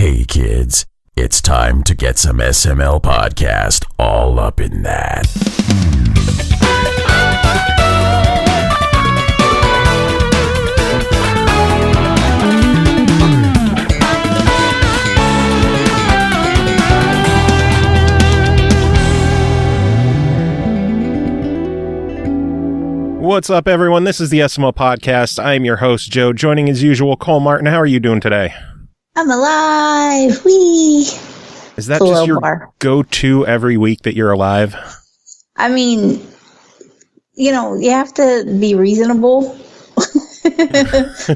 Hey kids, it's time to get some SML podcast all up in that. What's up, everyone? This is the SML podcast. I am your host, Joe. Joining as usual, Cole Martin. How are you doing today? I'm alive. Whee! Is that just your go-to every week that you're alive? I mean, you know, you have to be reasonable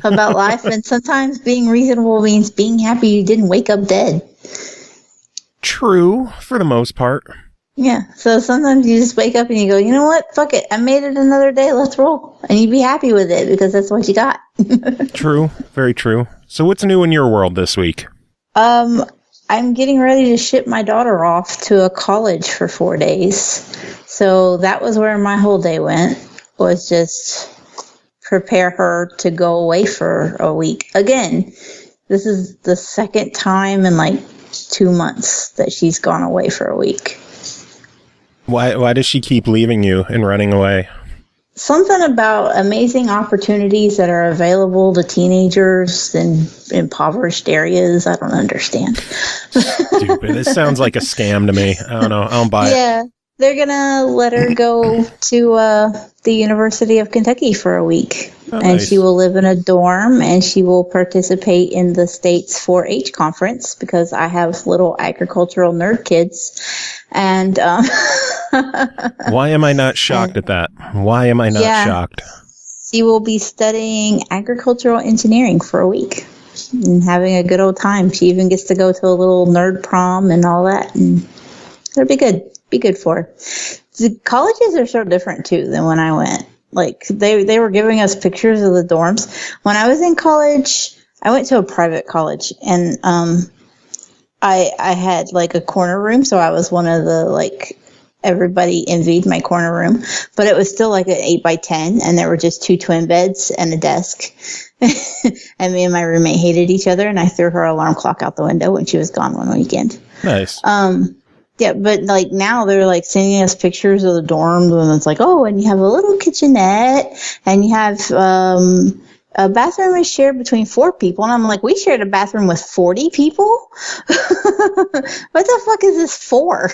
about life, and sometimes being reasonable means being happy you didn't wake up dead. True, for the most part. Yeah, so sometimes you just wake up and you go, you know what? Fuck it. I made it another day. Let's roll. And you be happy with it because that's what you got. True. Very true. So what's new in your world this week? I'm getting ready to ship my daughter off to a college for 4 days. So that was where my whole day went, was just prepare her to go away for a week. Again, this is the second time in like 2 months that she's gone away for a week. Why does she keep leaving you and running away? Something about amazing opportunities that are available to teenagers in impoverished areas. I don't understand. Stupid. This sounds like a scam to me. I don't know. I don't buy it. Yeah, they're going to let her go to the University of Kentucky for a week. Oh, and nice. she will live in a dorm, and she will participate in the state's 4-H conference because I have little agricultural nerd kids. And why am I not shocked at that? Why am I not shocked? She will be studying agricultural engineering for a week and having a good old time. She even gets to go to a little nerd prom and all that, and it'll be good. Be good for her. The colleges are so different too than when I went. Like they were giving us pictures of the dorms. When I was in college, I went to a private college, and I had like a corner room, so I was one of the, like, everybody envied my corner room, but it was still like an 8x10, and there were just 2 twin beds and a desk. And me and my roommate hated each other, and I threw her alarm clock out the window when she was gone one weekend. Nice. Yeah, but like now they're like sending us pictures of the dorms, and it's like, oh, and you have a little kitchenette, and you have a bathroom is shared between 4 people. And I'm like, we shared a bathroom with 40 people? What the fuck is this for?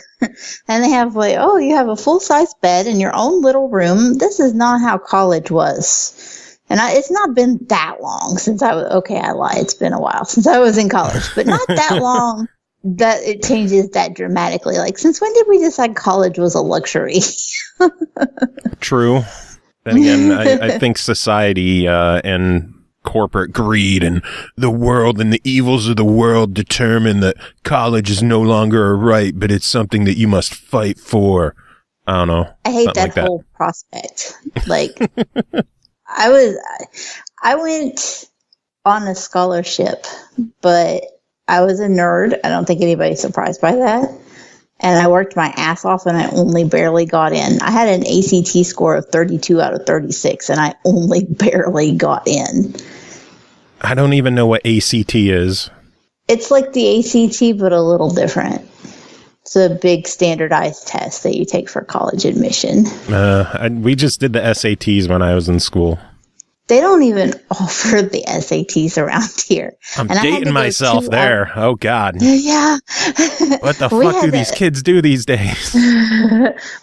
And they have like, oh, you have a full-size bed in your own little room. This is not how college was. And it's not been that long since I was, okay, I lied. It's been a while since I was in college, but not that long that it changes that dramatically. Like, since when did we decide college was a luxury? True. Then again, I think society and corporate greed and the world and the evils of the world determine that college is no longer a right, but it's something that you must fight for. I don't know. I hate that whole prospect. Like, I went on a scholarship, but I was a nerd. I don't think anybody's surprised by that. And I worked my ass off, and I only barely got in. I had an ACT score of 32 out of 36, and I only barely got in. I don't even know what ACT is. It's like the ACT, but a little different. It's a big standardized test that you take for college admission. We just did the SATs when I was in school. They don't even offer the SATs around here. I'm dating myself there. Oh, God. Yeah. What the fuck do these kids do these days?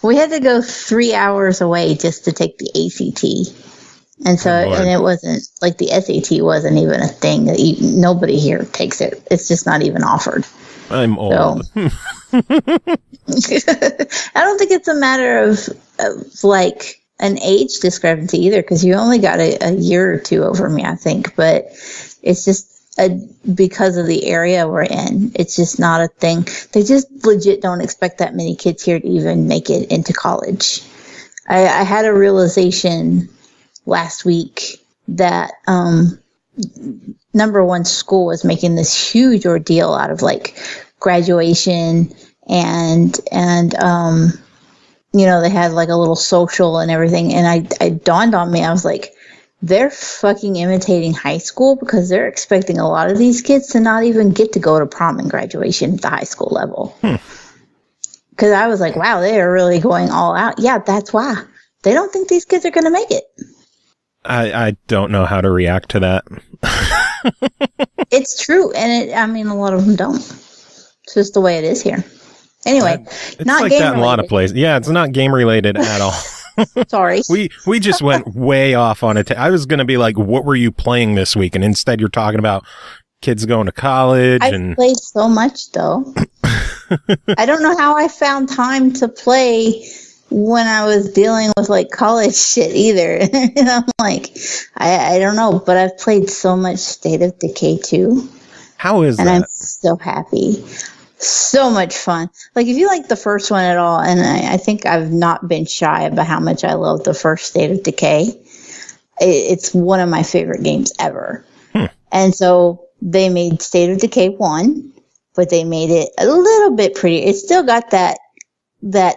We had to go 3 hours away just to take the ACT. And so, and it wasn't, like, the SAT wasn't even a thing. Nobody here takes it. It's just not even offered. I'm old. So, I don't think it's a matter of like, an age discrepancy either, because you only got a year or 2 over me, I think. But it's just because of the area we're in. It's just not a thing. They just legit don't expect that many kids here to even make it into college. I had a realization last week that number one, school was making this huge ordeal out of like graduation and you know, they had like a little social and everything. And I dawned on me, I was like, they're fucking imitating high school because they're expecting a lot of these kids to not even get to go to prom and graduation at the high school level. Because I was like, wow, they are really going all out. Yeah, that's why. They don't think these kids are going to make it. I don't know how to react to that. It's true. And a lot of them don't. It's just the way it is here. Anyway, it's not like game that in a lot of related. places. Yeah, it's not game related at all. Sorry. We just went way off on it. I was going to be like, what were you playing this week? And instead you're talking about kids going to college. I played so much, though. I don't know how I found time to play when I was dealing with like college shit either. And I'm like, I don't know, but I've played so much State of Decay 2. How is and that? I'm so happy. So much fun. Like, if you like the first one at all, and I think I've not been shy about how much I love the first State of Decay, it's one of my favorite games ever. And so they made State of Decay 1, but they made it a little bit prettier. It's still got that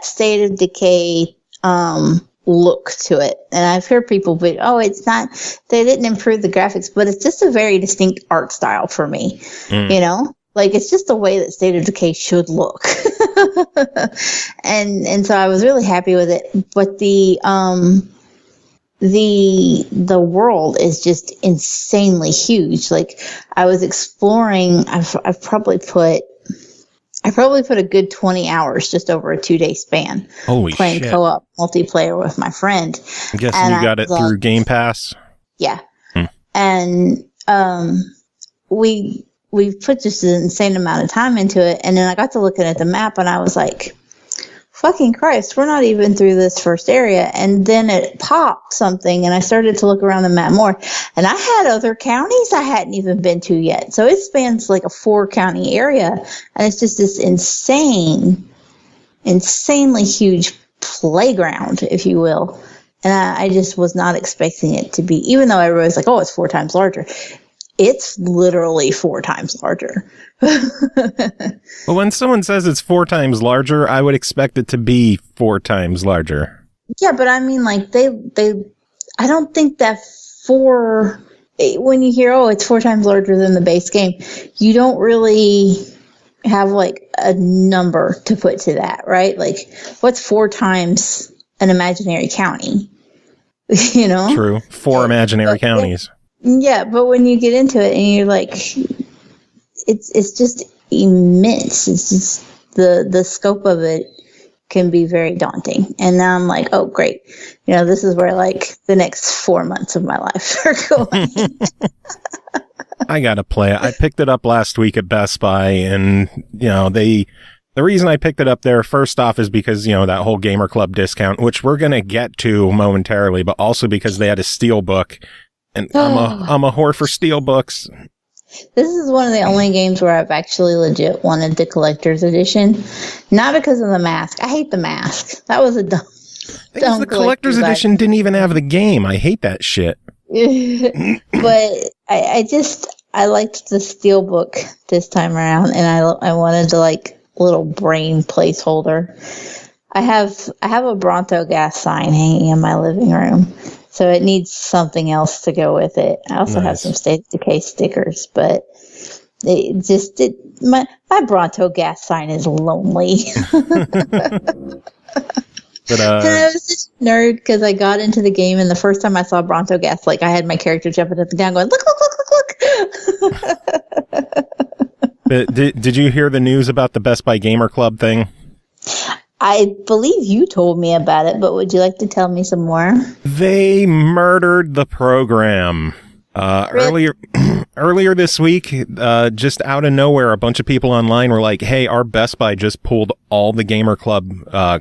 State of Decay look to it. And I've heard people be, it's not, they didn't improve the graphics, but it's just a very distinct art style for me. You know? Like, it's just the way that State of Decay should look. and so I was really happy with it. But the world is just insanely huge. Like, I was exploring, I've probably put a good 20 hours just over a 2-day span. Holy playing shit. co-op multiplayer with my friend. I'm guessing you got it through Game Pass. Yeah. And we put just an insane amount of time into it, and then I got to looking at the map and I was like, fucking Christ, we're not even through this first area. And then it popped something, and I started to look around the map more, and I had other counties I hadn't even been to yet. So it spans like a 4-county area, and it's just this insanely huge playground, if you will. And I just was not expecting it to be, even though everybody's like, oh, it's 4 times larger. It's literally 4 times larger. Well, when someone says it's 4 times larger, I would expect it to be 4 times larger. Yeah, but I mean, like, I don't think that when you hear, it's 4 times larger than the base game, you don't really have like a number to put to that, right? Like, what's 4 times an imaginary county? You know? True. 4 imaginary counties. Yeah, but when you get into it and you're like, it's just immense. It's just the scope of it can be very daunting. And now I'm like, oh, great. This is where like the next 4 months of my life are going. I got to play it. I picked it up last week at Best Buy, and, the reason I picked it up there, first off, is because, that whole Gamer Club discount, which we're going to get to momentarily, but also because they had a Steelbook. And I'm a whore for Steelbooks. This is one of the only games where I've actually legit wanted the collector's edition. Not because of the mask. I hate the mask. That was a dumb The collector's edition didn't even have the game. I hate that shit. But I liked the Steelbook this time around, and I wanted to like little brain placeholder. I have a Bronto gas sign hanging in my living room. So it needs something else to go with it. I also have some State of Decay stickers, but my Bronto gas sign is lonely. But, and I was such a nerd because I got into the game, and the first time I saw Bronto gas, like, I had my character jumping up and down going, look. Did you hear the news about the Best Buy Gamer Club thing? I believe you told me about it, but would you like to tell me some more? They murdered the program. Earlier this week, just out of nowhere, a bunch of people online were like, hey, our Best Buy just pulled all the Gamer Club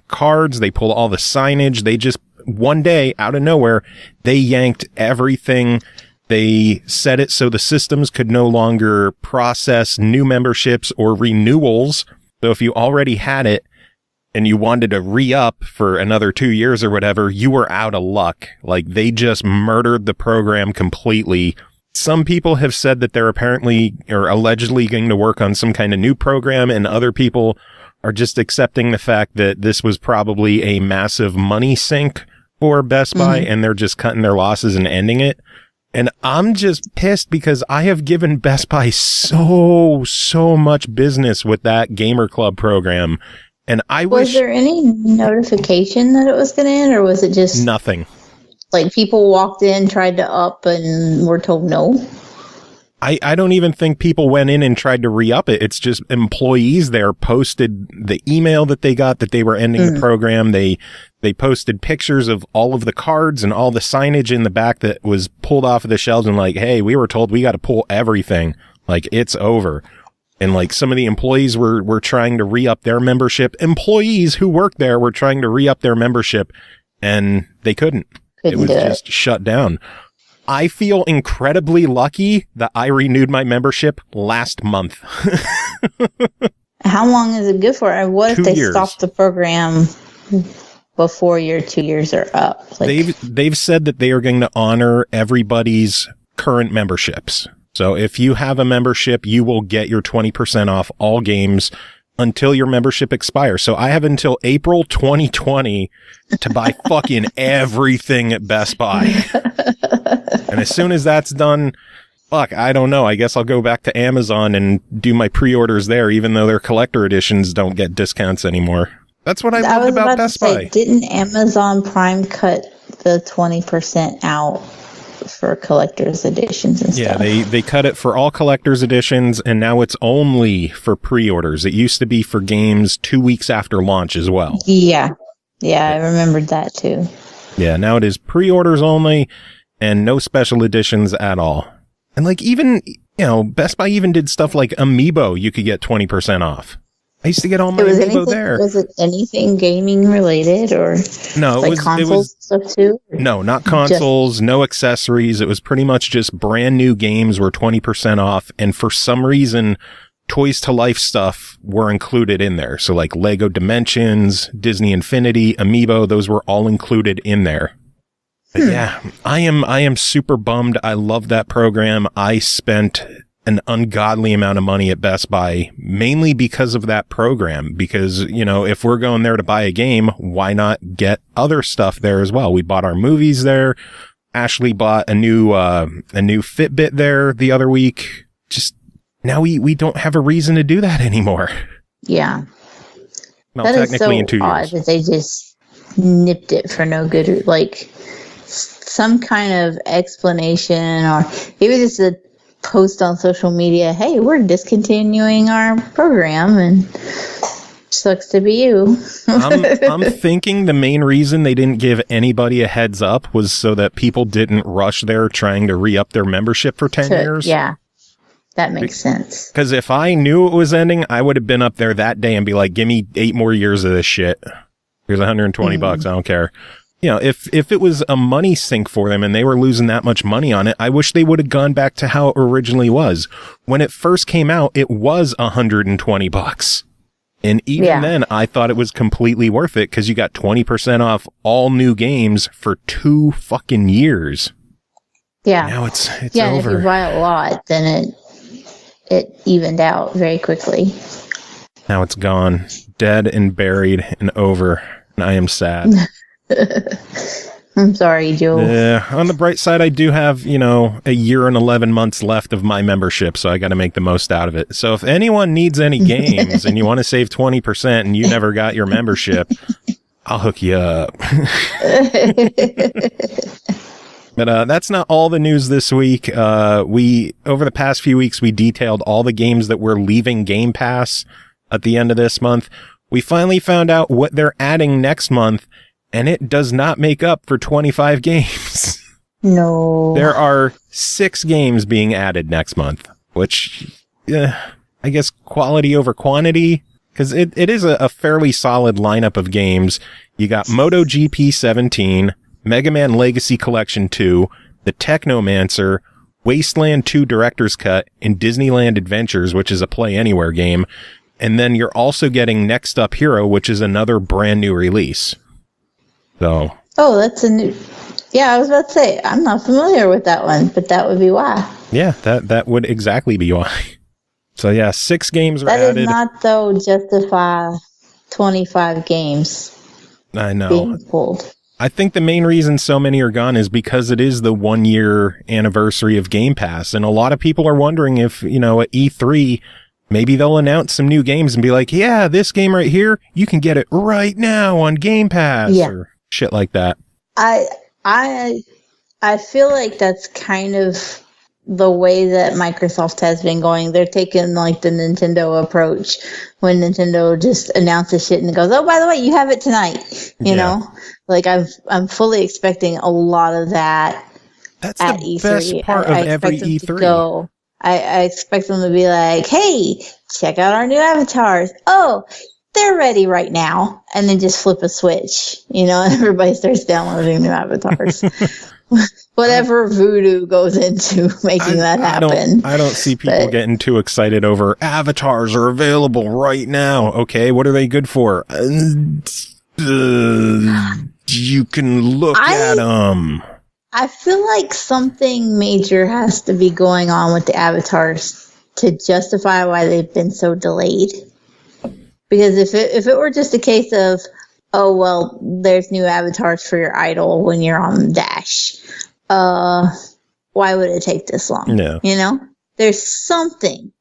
cards. They pulled all the signage. They just, one day, out of nowhere, they yanked everything. They set it so the systems could no longer process new memberships or renewals. So if you already had it, and you wanted to re-up for another 2 years or whatever, you were out of luck. Like, they just murdered the program completely. Some people have said that they're apparently or allegedly going to work on some kind of new program, and other people are just accepting the fact that this was probably a massive money sink for Best Buy, and they're just cutting their losses and ending it. And I'm just pissed because I have given Best Buy so much business with that Gamer Club program. And I wish... Was there any notification that it was going to end, or was it just... Nothing. Like, people walked in, tried to up, and were told no? I don't even think people went in and tried to re-up it. It's just employees there posted the email that they got that they were ending the program. They posted pictures of all of the cards and all the signage in the back that was pulled off of the shelves and like, hey, we were told we got to pull everything. Like, it's over. And like some of the employees were trying to re-up their membership. Employees who work there were trying to re-up their membership and they couldn't. It was just shut down. I feel incredibly lucky that I renewed my membership last month. How long is it good for? And what if 2 they years. stop the program before your 2 years are up? Like, They've said that they are going to honor everybody's current memberships. So if you have a membership, you will get your 20% off all games until your membership expires. So I have until April 2020 to buy fucking everything at Best Buy. And as soon as that's done, fuck, I don't know. I guess I'll go back to Amazon and do my pre-orders there, even though their collector editions don't get discounts anymore. That's what I loved about Best Buy. Didn't Amazon Prime cut the 20% out for collector's editions and stuff? Yeah, they cut it for all collector's editions, and now it's only for pre-orders. It used to be for games 2 weeks after launch as well. Yeah, I remembered that too. Yeah, now it is pre-orders only and no special editions at all. And like even, Best Buy even did stuff like Amiibo, you could get 20% off. I used to get all my Amiibo there. Was it anything gaming related or no, like consoles stuff too? No, not consoles, no accessories. It was pretty much just brand new games were 20% off. And for some reason, Toys to Life stuff were included in there. So like Lego Dimensions, Disney Infinity, Amiibo, those were all included in there. But yeah, I am super bummed. I love that program. I spent an ungodly amount of money at Best Buy, mainly because of that program. Because, if we're going there to buy a game, why not get other stuff there as well? We bought our movies there. Ashley bought a new Fitbit there the other week. Just now we don't have a reason to do that anymore. Yeah. Well, that technically is so in 2 odd years. that they just nipped it for no good, like some kind of explanation or maybe just a post on social media, hey, we're discontinuing our program and sucks to be you. I'm thinking the main reason they didn't give anybody a heads up was so that people didn't rush there trying to re-up their membership for 10 years. Yeah, that makes sense. Because if I knew it was ending, I would have been up there that day and be like, give me 8 more years of this shit. Here's $120 bucks. I don't care. If it was a money sink for them and they were losing that much money on it, I wish they would have gone back to how it originally was. When it first came out, it was $120. And even then, I thought it was completely worth it because you got 20% off all new games for 2 fucking years. Yeah. Now it's over. And if you buy a lot, then it evened out very quickly. Now it's gone, dead and buried and over. And I am sad. I'm sorry, Joe. On the bright side, I do have, a year and 11 months left of my membership, so I got to make the most out of it. So if anyone needs any games and you want to save 20% and you never got your membership, I'll hook you up. But that's not all the news this week. Over the past few weeks, we detailed all the games that were leaving Game Pass at the end of this month. We finally found out what they're adding next month, and it does not make up for 25 games. No. There are 6 games being added next month, which, I guess quality over quantity, because it is a fairly solid lineup of games. You got MotoGP 17, Mega Man Legacy Collection 2, The Technomancer, Wasteland 2 Director's Cut, and Disneyland Adventures, which is a Play Anywhere game. And then you're also getting Next Up Hero, which is another brand new release. So. Oh, that's a new. Yeah, I was about to say, I'm not familiar with that one, but that would be why. Yeah, that would exactly be why. So yeah, 6 games are added. That does not, though, justify 25 games I know. being pulled. I think the main reason so many are gone is because it is the 1 year anniversary of Game Pass. And a lot of people are wondering if, at E3, maybe they'll announce some new games and be like, yeah, this game right here, you can get it right now on Game Pass or shit like that. I feel like that's kind of the way that Microsoft has been going. They're taking like the Nintendo approach when Nintendo just announces shit and goes, oh, by the way, you have it tonight. You know, like I'm fully expecting a lot of that. That's at the E3. Best part of every E3. I expect them to be like, hey, check out our new avatars. Oh, they're ready right now. And then just flip a switch, and everybody starts downloading new avatars. Whatever voodoo goes into making that happen. I don't see people getting too excited over avatars are available right now. Okay, what are they good for? You can look at them. I feel like something major has to be going on with the avatars to justify why they've been so delayed. Because if it were just a case of, oh, well, there's new avatars for your idol when you're on Dash, why would it take this long? No. There's something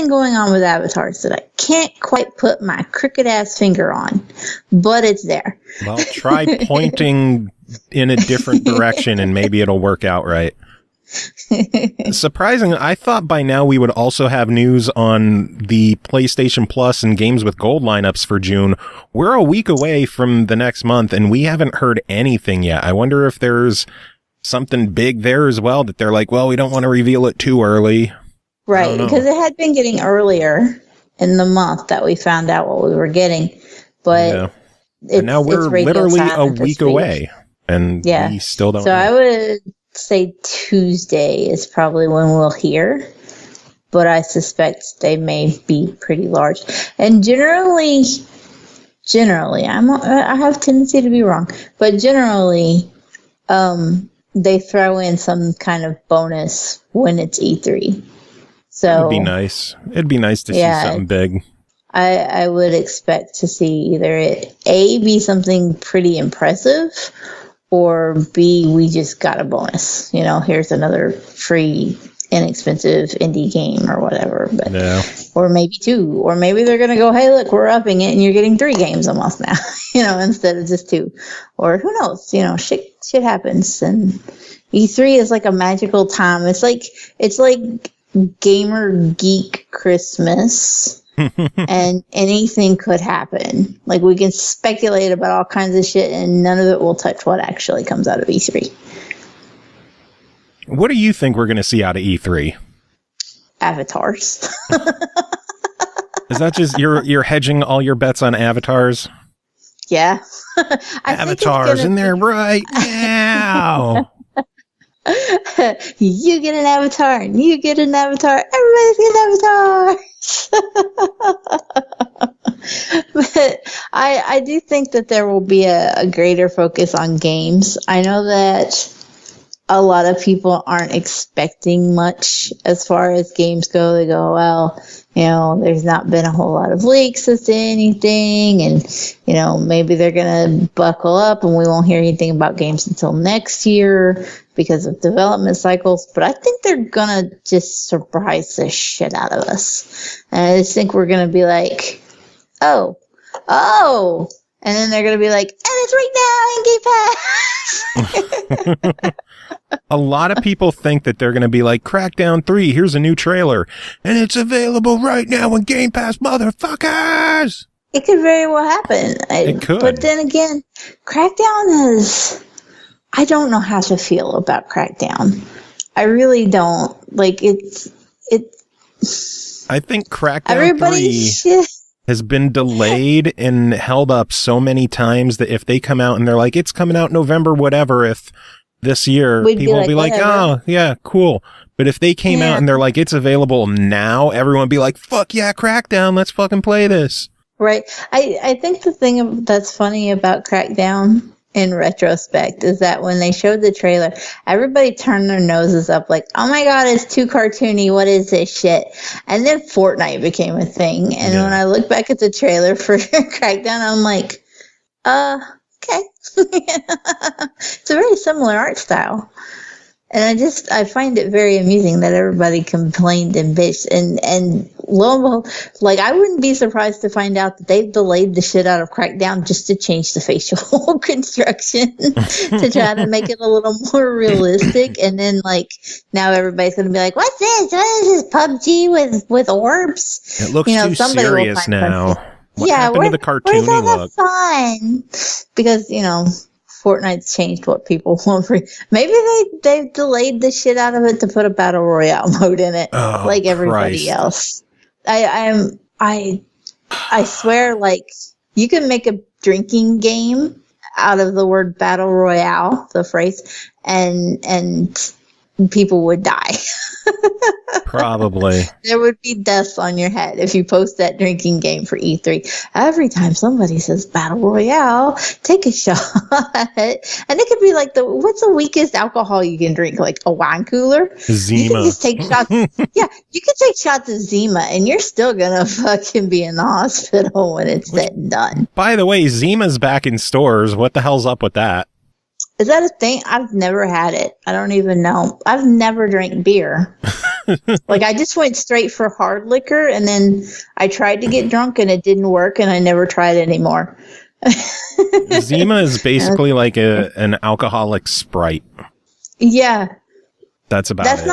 going on with avatars that I can't quite put my crooked ass finger on, but it's there. Well, try pointing in a different direction and maybe it'll work out right. Surprisingly, I thought by now we would also have news on the PlayStation Plus and Games with Gold lineups for June. We're a week away from the next month and we haven't heard anything yet. I wonder if there's something big there as well that they're like, well, we don't want to reveal it too early. Right, because it had been getting earlier in the month that we found out what we were getting. But now we're literally a week away and we still don't know. I would say Tuesday is probably when we'll hear, but I suspect they may be pretty large. And generally, I have a tendency to be wrong, but generally, they throw in some kind of bonus when it's E3. So that would be nice. It'd be nice to see something big. I would expect to see either it A, be something pretty impressive, or B, we just got a bonus. Here's another free, inexpensive indie game or whatever. But or maybe 2. Or maybe they're going to go, hey, look, we're upping it and you're getting 3 games a month now, instead of just 2. Or who knows? Shit happens. And E3 is like a magical time. It's like gamer geek Christmas. And anything could happen. Like, we can speculate about all kinds of shit and none of it will touch what actually comes out of E3. What do you think we're going to see out of E3? Avatars. Is that just you're hedging all your bets on avatars? Yeah. Avatars in there right now. You get an avatar and you get an avatar. Everybody's getting avatars. But I do think that there will be a greater focus on games. I know that a lot of people aren't expecting much as far as games go. They go, well, there's not been a whole lot of leaks as to anything, and maybe they're gonna buckle up and we won't hear anything about games until next year because of development cycles. But I think they're gonna just surprise the shit out of us, and I just think we're gonna be like, oh, and then they're gonna be like, and it's right now in Game Pass. A lot of people think that they're going to be like, Crackdown 3, here's a new trailer, and it's available right now in Game Pass, motherfuckers! It could very well happen. It could. But then again, Crackdown I don't know how to feel about Crackdown. I really don't. Like, I think Crackdown 3 has been delayed and held up so many times that if they come out and they're like, it's coming out November, whatever, if this year, people will be like, oh, yeah, cool. But if they came out and they're like, it's available now, everyone would be like, fuck yeah, Crackdown, let's fucking play this. Right. I think the thing that's funny about Crackdown in retrospect is that when they showed the trailer, everybody turned their noses up like, oh my God, it's too cartoony. What is this shit? And then Fortnite became a thing. And when I look back at the trailer for Crackdown, I'm like, okay, It's a very similar art style. And I find it very amusing that everybody complained and bitched. And lo and behold, like, I wouldn't be surprised to find out that they've delayed the shit out of Crackdown just to change the facial construction to try to make it a little more realistic. And then, like, now everybody's going to be like, what's this? What is this, PUBG with orbs? It looks too serious now. What happened to the cartoony all look? The fun? Because, Fortnite's changed what people want for. Maybe they've delayed the shit out of it to put a battle royale mode in it, like everybody else. I swear, like, you can make a drinking game out of the word battle royale, the phrase, and people would die. Probably. There would be deaths on your head if you post that drinking game for E3. Every time somebody says battle royale, take a shot. And it could be like, what's the weakest alcohol you can drink? Like a wine cooler? Zima. You can just take shots. Yeah, you can take shots of Zima and you're still gonna fucking be in the hospital when it's said and done. By the way, Zima's back in stores. What the hell's up with that? Is that a thing? I've never had it. I don't even know. I've never drank beer. Like, I just went straight for hard liquor, and then I tried to get drunk, and it didn't work, and I never tried it anymore. Zima is basically like an alcoholic Sprite. Yeah. That's about that's it.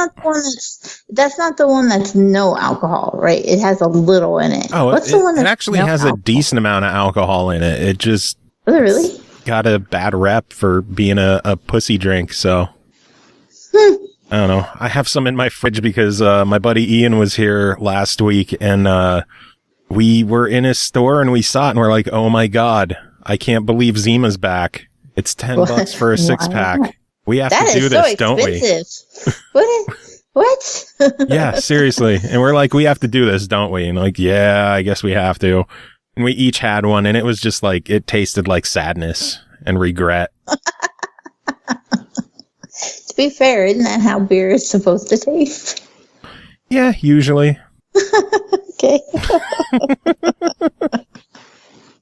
That's not the one that's no alcohol, right? It has a little in it. Oh, What's the one that actually has a decent amount of alcohol in it. It just... Is it really? Got a bad rep for being a pussy drink, so I don't know. I have some in my fridge because my buddy Ian was here last week, and we were in his store and we saw it and we're like, oh my god, I can't believe Zima's back. It's $10 for a 6-pack. We have to do this, don't we? What? Yeah, seriously. And we're like, we have to do this, don't we? And like, yeah, I guess we have to. And we each had one, and it was just like, it tasted like sadness and regret. To be fair, isn't that how beer is supposed to taste? Yeah, usually. Okay.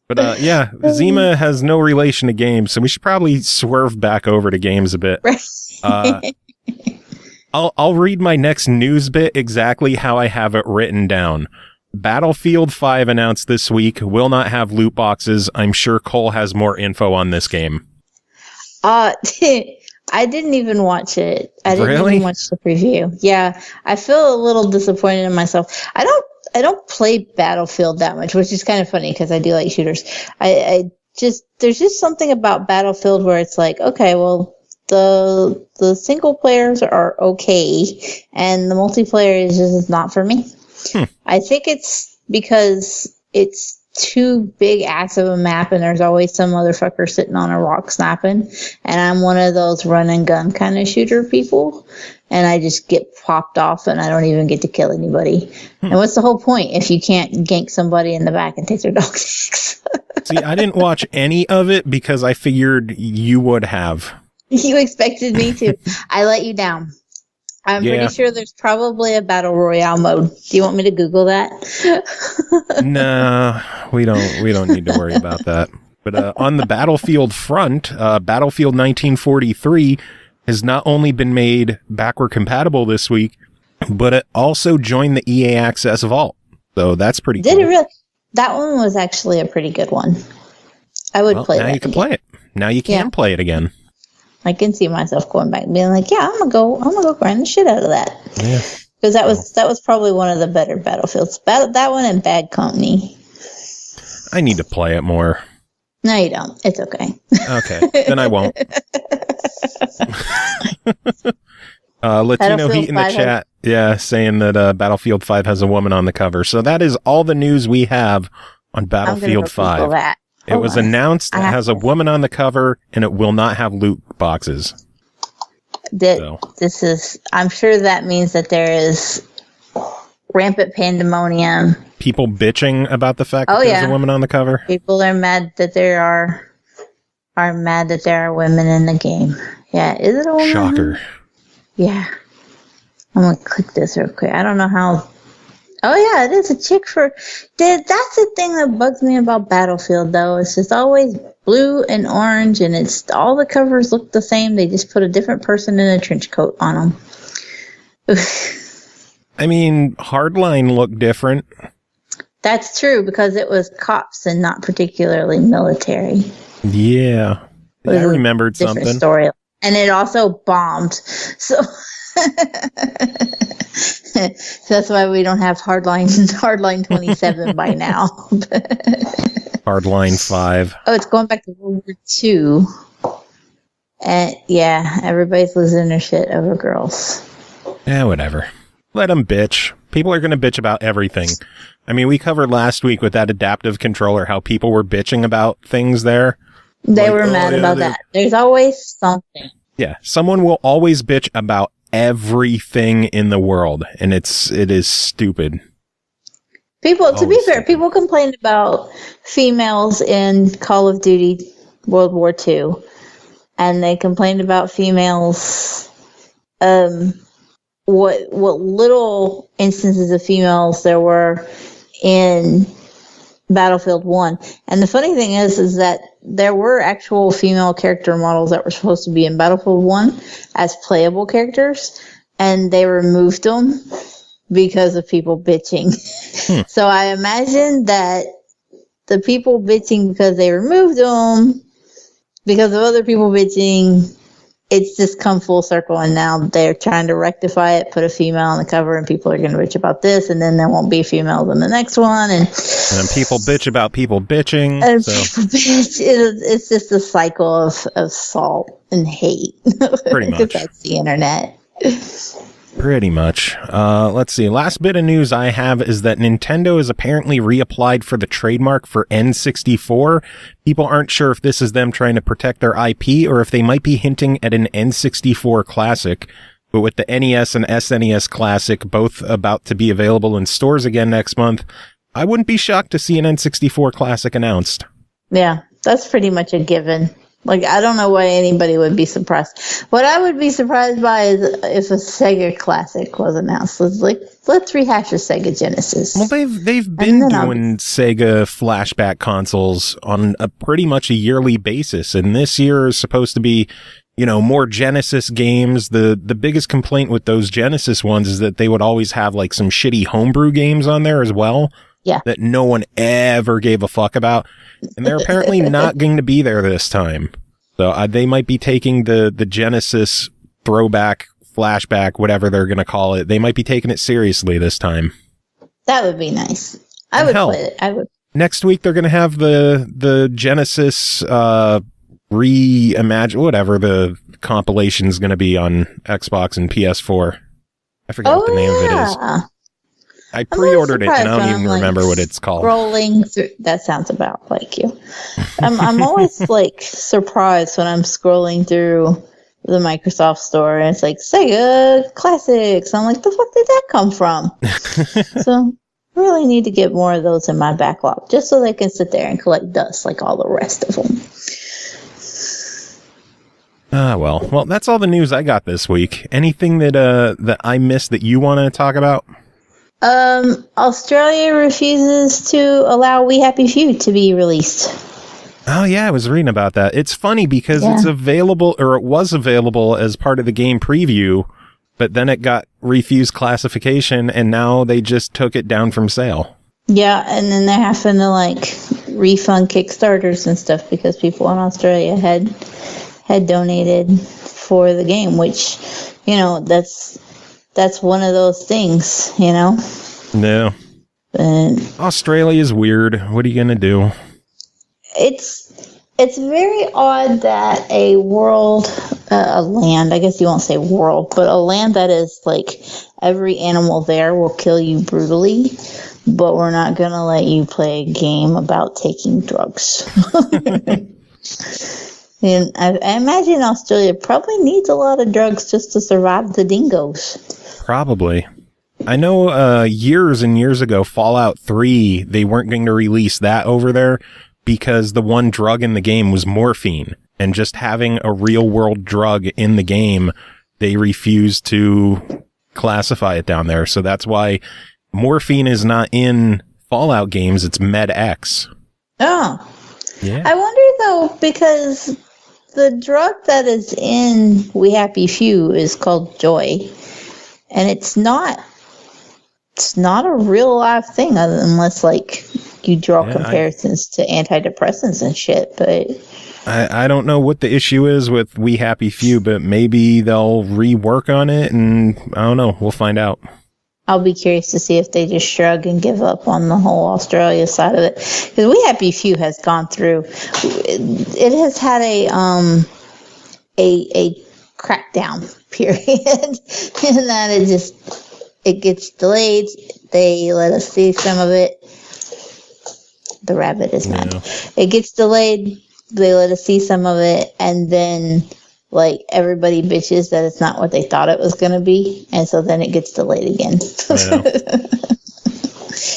But yeah, Zima has no relation to games, so we should probably swerve back over to games a bit. I'll read my next news bit exactly how I have it written down. Battlefield 5 announced this week will not have loot boxes. I'm sure Cole has more info on this game. I didn't even watch it. I didn't even watch the preview. Yeah, I feel a little disappointed in myself. I don't play Battlefield that much, which is kind of funny because I do like shooters. There's just something about Battlefield where it's like, okay, well, the single players are okay, and the multiplayer is just not for me. I think it's because it's too big ass of a map and there's always some motherfucker sitting on a rock snapping, and I'm one of those run and gun kind of shooter people, and I just get popped off and I don't even get to kill anybody. And what's the whole point if you can't gank somebody in the back and take their dog tags? See, I didn't watch any of it because I figured you would have. You expected me to. I let you down. I'm pretty sure there's probably a battle royale mode. Do you want me to Google that? No, we don't need to worry about that. But on the Battlefield front, Battlefield 1943 has not only been made backward compatible this week, but it also joined the EA Access Vault. So that's pretty cool. Did it really? That one was actually a pretty good one. I would play that. Now you can play it. Now you can play it again. I can see myself going back and being like, yeah, I'm gonna go grind the shit out of that. Yeah. Because that was probably one of the better Battlefields. That one and Bad Company. I need to play it more. No, you don't. It's okay. Okay, then I won't. Latino Heat in the chat, saying that Battlefield 5 has a woman on the cover. So that is all the news we have on Battlefield 5. It was announced it has a woman on the cover, and it will not have loot boxes. I'm sure that means that there is rampant pandemonium. People bitching about the fact that there's a woman on the cover. People are mad that there are mad that there are women in the game. Yeah, is it a woman? Shocker. Yeah. I'm gonna click this real quick. I don't know how Oh yeah, it is a chick for. That's the thing that bugs me about Battlefield, though. It's just always blue and orange, and it's all the covers look the same. They just put a different person in a trench coat on them. I mean, Hardline looked different. That's true because it was cops and not particularly military. Yeah, I remembered something. Story, and it also bombed. So. So that's why we don't have Hardline 27 by now. Hardline 5. Oh, it's going back to World War II. And yeah, everybody's losing their shit over girls. Yeah, whatever. Let them bitch. People are going to bitch about everything. I mean, we covered last week with that adaptive controller how people were bitching about things there. They were mad about that. There's always something. Yeah, someone will always bitch about everything in the world, and it is stupid. To be fair, people complained about females in Call of Duty World War II, and they complained about females, what little instances of females there were in Battlefield 1. And the funny thing is that there were actual female character models that were supposed to be in Battlefield 1 as playable characters, and they removed them because of people bitching. So I imagine that the people bitching because they removed them, because of other people bitching, it's just come full circle, and now they're trying to rectify it, put a female on the cover, and people are going to bitch about this, and then there won't be females in the next one, and then people bitch about people bitching. And people bitch. It's just a cycle of salt and hate. Pretty much. That's the internet. Pretty much. Let's see. Last bit of news I have is that Nintendo has apparently reapplied for the trademark for N64. People aren't sure if this is them trying to protect their IP or if they might be hinting at an N64 classic. But with the NES and SNES classic both about to be available in stores again next month, I wouldn't be shocked to see an N64 classic announced. Yeah, that's pretty much a given. Like, I don't know why anybody would be surprised. What I would be surprised by is if a Sega Classic was announced. Let's rehash the Sega Genesis. Well, they've been doing Sega flashback consoles on a pretty much a yearly basis, and this year is supposed to be, more Genesis games. The biggest complaint with those Genesis ones is that they would always have like some shitty homebrew games on there as well. Yeah. That no one ever gave a fuck about. And they're apparently not going to be there this time. So they might be taking the Genesis throwback, flashback, whatever they're going to call it. They might be taking it seriously this time. That would be nice. I would play it. I would. Next week they're going to have the Genesis reimagine, whatever the compilation's going to be on Xbox and PS4. I forget what the name of it is. I pre-ordered it and I don't even remember what it's called. Scrolling through, that sounds about like you. I'm always like surprised when I'm scrolling through the Microsoft store and it's like Sega Classics. I'm like, the fuck did that come from? So I really need to get more of those in my backlog just so they can sit there and collect dust like all the rest of them. Well, that's all the news I got this week. Anything that I missed that you want to talk about? Australia refuses to allow We Happy Few to be released. Oh yeah, I was reading about that. It's funny because it's available, or it was available as part of the game preview, but then it got refused classification and now they just took it down from sale. Yeah, and then they're having to like refund Kickstarters and stuff because people in Australia had donated for the game, which, that's one of those things, No. But Australia's weird. What are you gonna do? It's very odd that a land, I guess you won't say world, but a land that is like every animal there will kill you brutally, but we're not gonna let you play a game about taking drugs. And I imagine Australia probably needs a lot of drugs just to survive the dingoes. Probably. I know years and years ago, Fallout 3, they weren't going to release that over there because the one drug in the game was morphine. And just having a real-world drug in the game, they refused to classify it down there. So that's why morphine is not in Fallout games. It's MedX. Oh. Yeah. I wonder, though, because the drug that is in We Happy Few is called Joy. And it's not a real live thing unless, like, you draw comparisons to antidepressants and shit, but... I don't know what the issue is with We Happy Few, but maybe they'll rework on it, and I don't know. We'll find out. I'll be curious to see if they just shrug and give up on the whole Australia side of it. Because We Happy Few has gone through... It has had a crackdown period, and that it gets delayed. They let us see some of it. The rabbit is mad. Yeah. It gets delayed. They let us see some of it, and then like everybody bitches that it's not what they thought it was going to be, and so then it gets delayed again.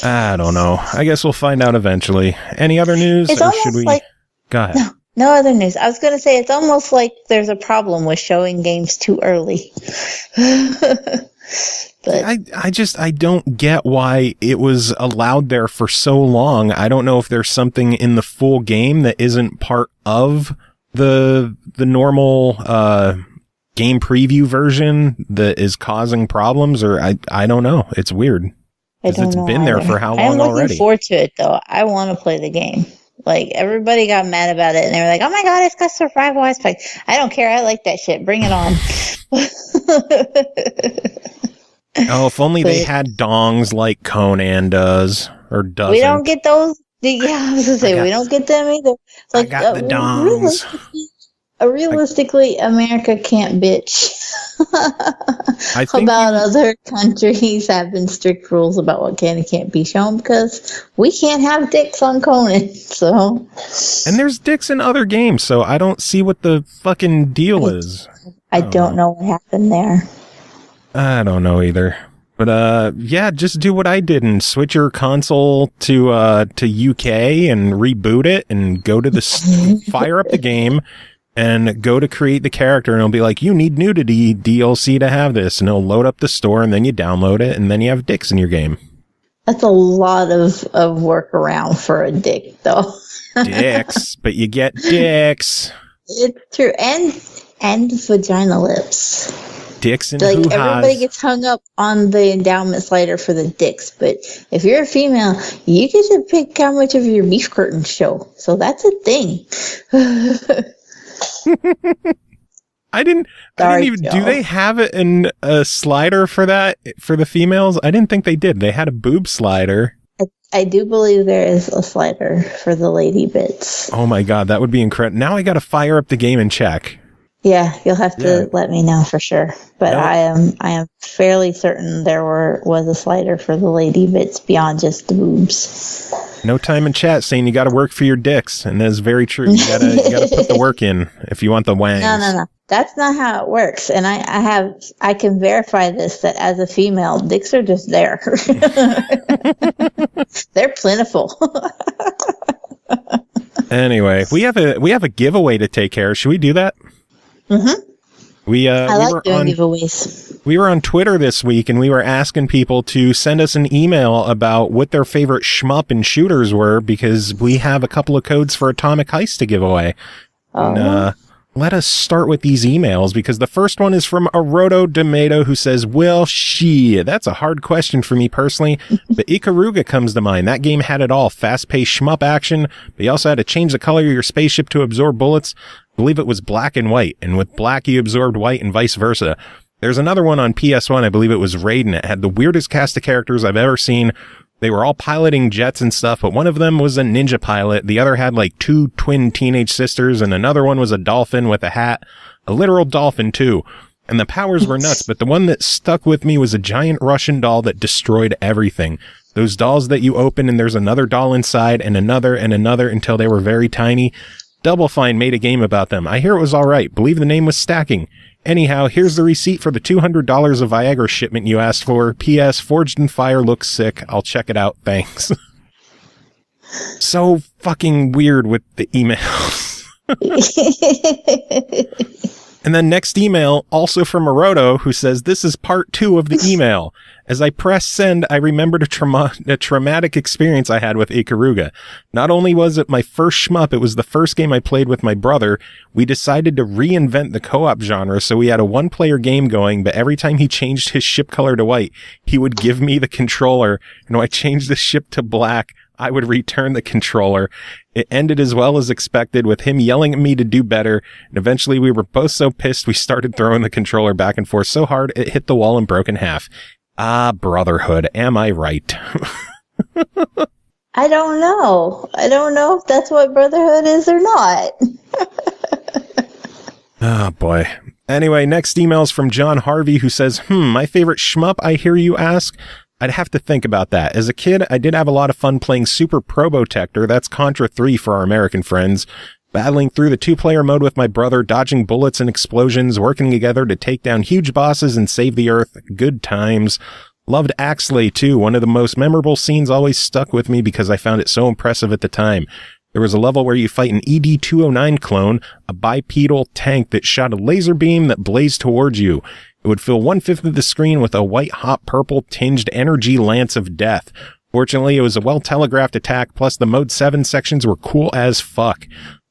I don't know. I guess we'll find out eventually. Any other news, it's or should we? Go ahead. No other news. I was going to say it's almost like there's a problem with showing games too early. But I don't get why it was allowed there for so long. I don't know if there's something in the full game that isn't part of the normal game preview version that is causing problems, or I don't know. It's weird. It's been there for how long already? I'm looking forward to it, though. I want to play the game. Like, everybody got mad about it, and they were like, oh my god, it's got survival aspect. I don't care. I like that shit. Bring it on. Oh, if only they had dongs like Conan does, or doesn't. We don't get those. Yeah, I was going to say, we don't get them either. It's like, I got the dongs. Realistically, America can't bitch about other countries having strict rules about what can and can't be shown, because we can't have dicks on Conan. So, and there's dicks in other games, so I don't see what the fucking deal is. I don't know what happened there. I don't know either. But yeah, just do what I did and switch your console to UK and reboot it and go to the fire up the game and go to create the character, and it'll be like, you need nudity DLC to have this, and it'll load up the store, and then you download it, and then you have dicks in your game. That's a lot of workaround for a dick, though. Dicks, but you get dicks. It's true, and vagina lips. Dicks and like hoo-has. Everybody gets hung up on the endowment slider for the dicks, but if you're a female, you get to pick how much of your beef curtains show. So that's a thing. I didn't even. Do they have a slider for that for the females? I didn't think they did. They had a boob slider. I do believe there is a slider for the lady bits. Oh my god, that would be incredible. Now I got to fire up the game and check. Yeah, you'll have to let me know for sure. But nope. I am fairly certain there was a slider for the lady bits beyond just the boobs. No time in chat saying you got to work for your dicks, and that's very true. You gotta put the work in if you want the wangs. No. That's not how it works. And I can verify this, that as a female, dicks are just there. They're plentiful. Anyway, we have a giveaway to take care of. Should we do that? Mm-hmm. I like doing giveaways. We were on Twitter this week, and we were asking people to send us an email about what their favorite shmup and shooters were, because we have a couple of codes for Atomic Heist to give away. Oh. And, let us start with these emails, because the first one is from Aroto Tomato, who says, well, shit, that's a hard question for me personally, but Ikaruga comes to mind. That game had it all. Fast-paced shmup action, but you also had to change the color of your spaceship to absorb bullets. I believe it was black and white, and with black you absorbed white and vice versa. There's another one on PS1, I believe it was Raiden. It had the weirdest cast of characters I've ever seen. They were all piloting jets and stuff, but one of them was a ninja pilot. The other had like two twin teenage sisters, and another one was a dolphin with a hat. A literal dolphin, too. And the powers were nuts, but the one that stuck with me was a giant Russian doll that destroyed everything. Those dolls that you open and there's another doll inside and another until they were very tiny. Double Fine made a game about them. I hear it was alright. Believe the name was Stacking. Anyhow, here's the receipt for the $200 of Viagra shipment you asked for. P.S. Forged in Fire looks sick. I'll check it out. Thanks. So fucking weird with the emails. And then next email, also from Maroto, who says, this is part 2 of the email. As I pressed send, I remembered a traumatic experience I had with Ikaruga. Not only was it my first shmup, it was the first game I played with my brother. We decided to reinvent the co-op genre, so we had a one-player game going, but every time he changed his ship color to white, he would give me the controller, and when I changed the ship to black, I would return the controller. It ended as well as expected, with him yelling at me to do better, and eventually we were both so pissed we started throwing the controller back and forth so hard it hit the wall and broke in half. Ah, brotherhood. Am I right? I don't know. I don't know if that's what brotherhood is or not. Oh, boy. Anyway, next email is from John Harvey, who says, my favorite shmup, I hear you ask? I'd have to think about that. As a kid, I did have a lot of fun playing Super Probotector, that's Contra 3 for our American friends, battling through the two-player mode with my brother, dodging bullets and explosions, working together to take down huge bosses and save the Earth. Good times. Loved Axley, too. One of the most memorable scenes always stuck with me because I found it so impressive at the time. There was a level where you fight an ED-209 clone, a bipedal tank that shot a laser beam that blazed towards you. It would fill 1/5 of the screen with a white hot purple tinged energy lance of death. Fortunately, it was a well-telegraphed attack, plus the Mode 7 sections were cool as fuck.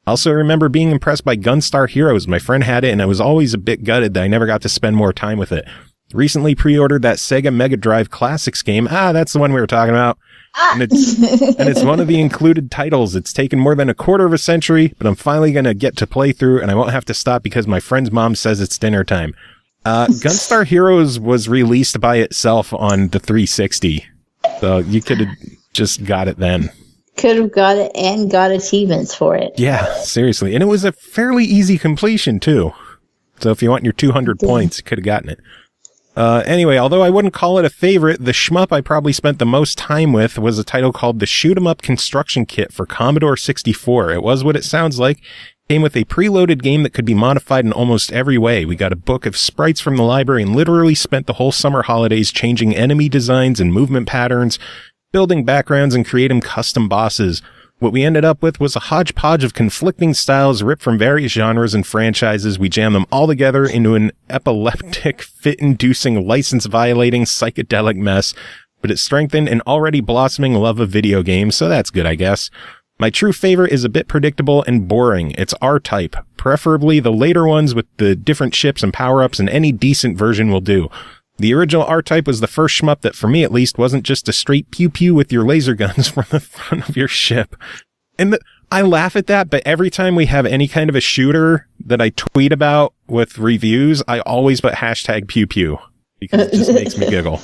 I also remember being impressed by Gunstar Heroes. My friend had it, and I was always a bit gutted that I never got to spend more time with it. Recently pre-ordered that Sega Mega Drive Classics game. That's the one we were talking about. And it's one of the included titles. It's taken more than a quarter of a century, but I'm finally going to get to play through, and I won't have to stop because my friend's mom says it's dinner time. Gunstar Heroes was released by itself on the 360, so you could have just got it then. Could have got it and got achievements for it. Yeah, seriously. And it was a fairly easy completion, too. So if you want your 200 points, you could have gotten it. Anyway, although I wouldn't call it a favorite, the shmup I probably spent the most time with was a title called the Shoot 'em Up Construction Kit for Commodore 64. It was what it sounds like. Came with a preloaded game that could be modified in almost every way. We got a book of sprites from the library and literally spent the whole summer holidays changing enemy designs and movement patterns, building backgrounds and creating custom bosses. What we ended up with was a hodgepodge of conflicting styles ripped from various genres and franchises. We jammed them all together into an epileptic, fit-inducing, license-violating, psychedelic mess, but it strengthened an already blossoming love of video games, so that's good, I guess. My true favorite is a bit predictable and boring. It's R-Type, preferably the later ones with the different ships and power-ups, and any decent version will do. The original R-Type was the first shmup that, for me at least, wasn't just a straight pew-pew with your laser guns from the front of your ship. And I laugh at that, but every time we have any kind of a shooter that I tweet about with reviews, I always put hashtag pew-pew, because it just makes me giggle.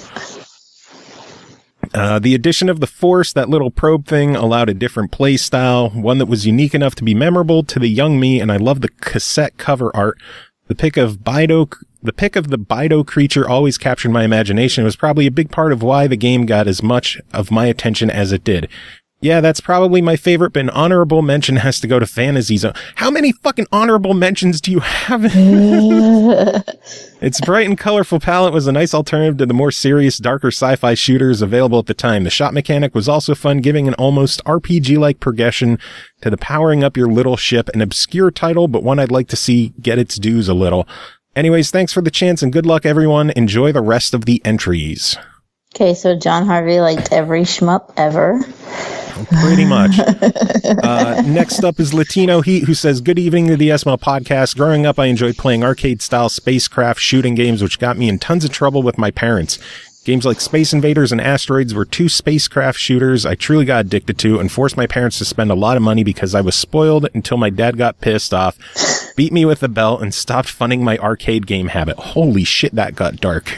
The addition of the Force, that little probe thing, allowed a different play style, one that was unique enough to be memorable to the young me, and I love the cassette cover art. The pic of the Bido creature always captured my imagination. It was probably a big part of why the game got as much of my attention as it did. Yeah, that's probably my favorite, but an honorable mention has to go to Fantasy Zone. How many fucking honorable mentions do you have? Its bright and colorful palette was a nice alternative to the more serious, darker sci-fi shooters available at the time. The shot mechanic was also fun, giving an almost RPG-like progression to the powering up your little ship. An obscure title, but one I'd like to see get its dues a little. Anyways, thanks for the chance and good luck, everyone. Enjoy the rest of the entries. Okay, so John Harvey liked every shmup ever. Pretty much. Next up is Latino Heat, who says, good evening to the SML podcast. Growing up, I enjoyed playing arcade-style spacecraft shooting games, which got me in tons of trouble with my parents. Games like Space Invaders and Asteroids were two spacecraft shooters I truly got addicted to and forced my parents to spend a lot of money because I was spoiled until my dad got pissed off, beat me with a belt, and stopped funding my arcade game habit. Holy shit, that got dark.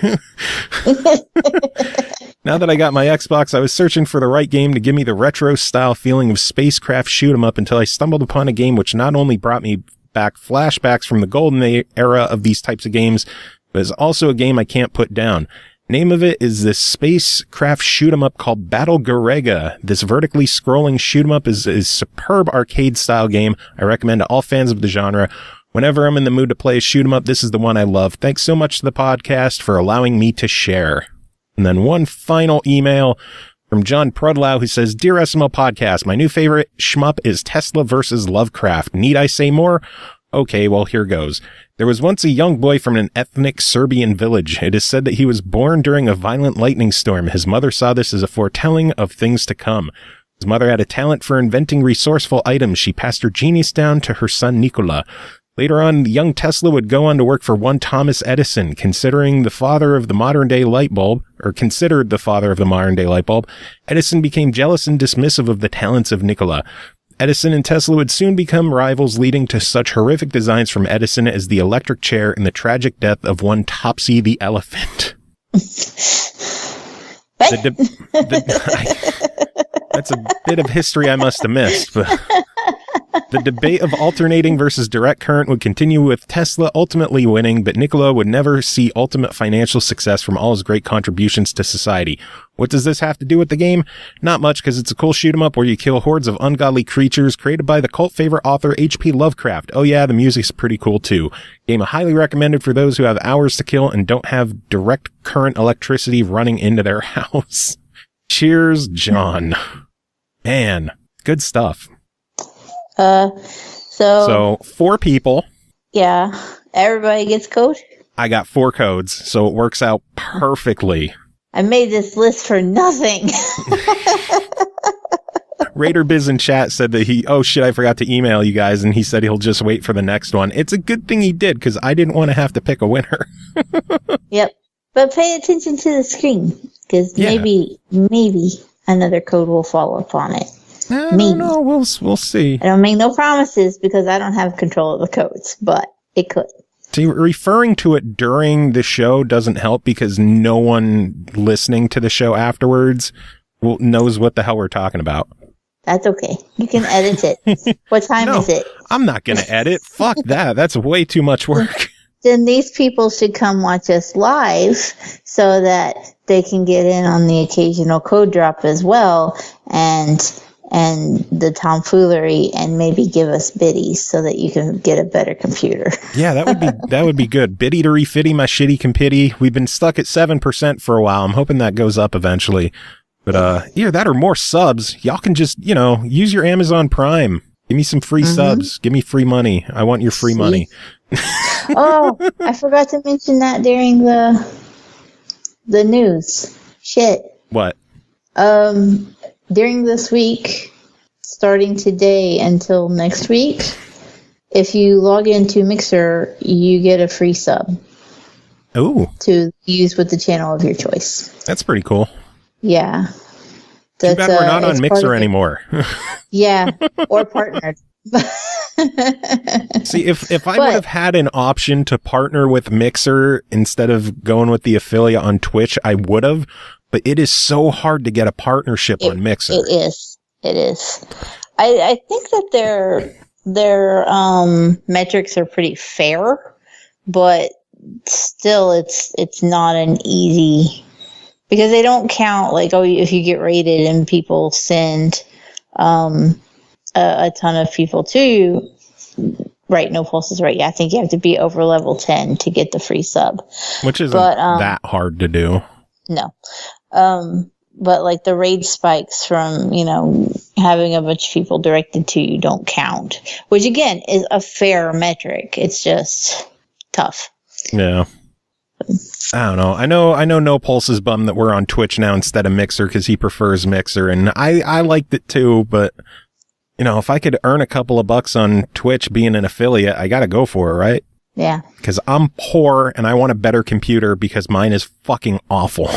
Now that I got my Xbox, I was searching for the right game to give me the retro-style feeling of spacecraft shoot-'em-up until I stumbled upon a game which not only brought me back flashbacks from the golden era of these types of games, but is also a game I can't put down. Name of it is this spacecraft shoot-'em-up called Battle Garega. This vertically scrolling shoot-'em-up is a superb arcade-style game I recommend to all fans of the genre. Whenever I'm in the mood to play a shoot-'em-up, this is the one I love. Thanks so much to the podcast for allowing me to share. And then one final email from John Prudlow, who says, Dear SML Podcast, my new favorite shmup is Tesla vs. Lovecraft. Need I say more? Okay, well, here goes. There was once a young boy from an ethnic Serbian village. It is said that he was born during a violent lightning storm. His mother saw this as a foretelling of things to come. His mother had a talent for inventing resourceful items. She passed her genius down to her son, Nikola. Later on, the young Tesla would go on to work for one Thomas Edison, considered the father of the modern-day light bulb. Edison became jealous and dismissive of the talents of Nikola. Edison and Tesla would soon become rivals, leading to such horrific designs from Edison as the electric chair and the tragic death of one Topsy the elephant. That's a bit of history I must have missed, but the debate of alternating versus direct current would continue, with Tesla ultimately winning, but Nikola would never see ultimate financial success from all his great contributions to society. What does this have to do with the game? Not much, because it's a cool shoot 'em up where you kill hordes of ungodly creatures, created by the cult favorite author H.P. Lovecraft. Oh yeah, the music's pretty cool too. Game highly recommended for those who have hours to kill and don't have direct current electricity running into their house. Cheers, John. Man, good stuff. So 4 people. Yeah. Everybody gets code? I got 4 codes, so it works out perfectly. I made this list for nothing. Raider Biz in chat said that I forgot to email you guys, and he said he'll just wait for the next one. It's a good thing he did, because I didn't want to have to pick a winner. Yep. But pay attention to the screen, because maybe another code will follow up on it. I don't know. We'll see. I don't make no promises because I don't have control of the codes, but it could. See, referring to it during the show doesn't help because no one listening to the show afterwards knows what the hell we're talking about. That's okay. You can edit it. What time is it? I'm not going to edit. Fuck that. That's way too much work. Then these people should come watch us live so that they can get in on the occasional code drop as well and the tomfoolery, and maybe give us biddies so that you can get a better computer. Yeah, that would be good. Biddy to refitty my shitty compitty. We've been stuck at 7% for a while. I'm hoping that goes up eventually. But either that or more subs. Y'all can just, use your Amazon Prime. Give me some free subs. Give me free money. I want your free money. Oh, I forgot to mention that during the news. Shit. What? During this week, starting today until next week, if you log into Mixer, you get a free sub. Ooh. To use with the channel of your choice. That's pretty cool. Yeah. Too bad we're not on Mixer anymore. Yeah, or partnered. See, if I would have had an option to partner with Mixer instead of going with the affiliate on Twitch, I would have. But it is so hard to get a partnership on Mixer. It is. I think that their metrics are pretty fair, but still, it's not an easy, because they don't count like, if you get rated and people send a ton of people to you. Right, No Pulse is right. Yeah, I think you have to be over level 10 to get the free sub, which isn't that hard to do. No. But like the raid spikes from, having a bunch of people directed to you don't count, which again is a fair metric. It's just tough. Yeah. I don't know. I know No Pulse is bummed that we're on Twitch now instead of Mixer because he prefers Mixer, and I liked it too, but if I could earn a couple of bucks on Twitch being an affiliate, I got to go for it, right? Yeah. Because I'm poor and I want a better computer because mine is fucking awful.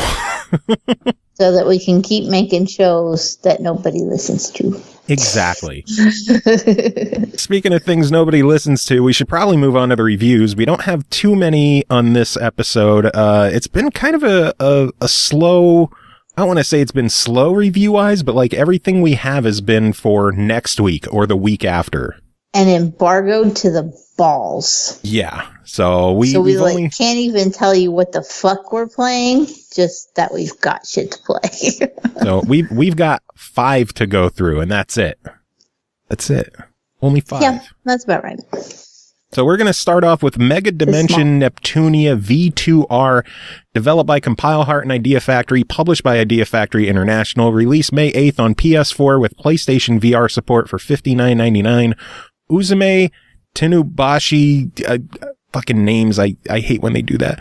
So that we can keep making shows that nobody listens to. Exactly. Speaking of things nobody listens to, we should probably move on to the reviews. We don't have too many on this episode. It's been kind of a slow, I don't want to say it's been slow review-wise, but like everything we have has been for next week or the week after. And embargoed to the balls. Yeah. So we only can't even tell you what the fuck we're playing, just that we've got shit to play. So we've got 5 to go through, and that's it. That's it. Only 5. Yeah, that's about right. So we're going to start off with Megadimension Neptunia VIIR, developed by Compile Heart and Idea Factory, published by Idea Factory International, released May 8th on PS4 with PlayStation VR support for $59.99. Uzume Tinubashi, fucking names. I hate when they do that.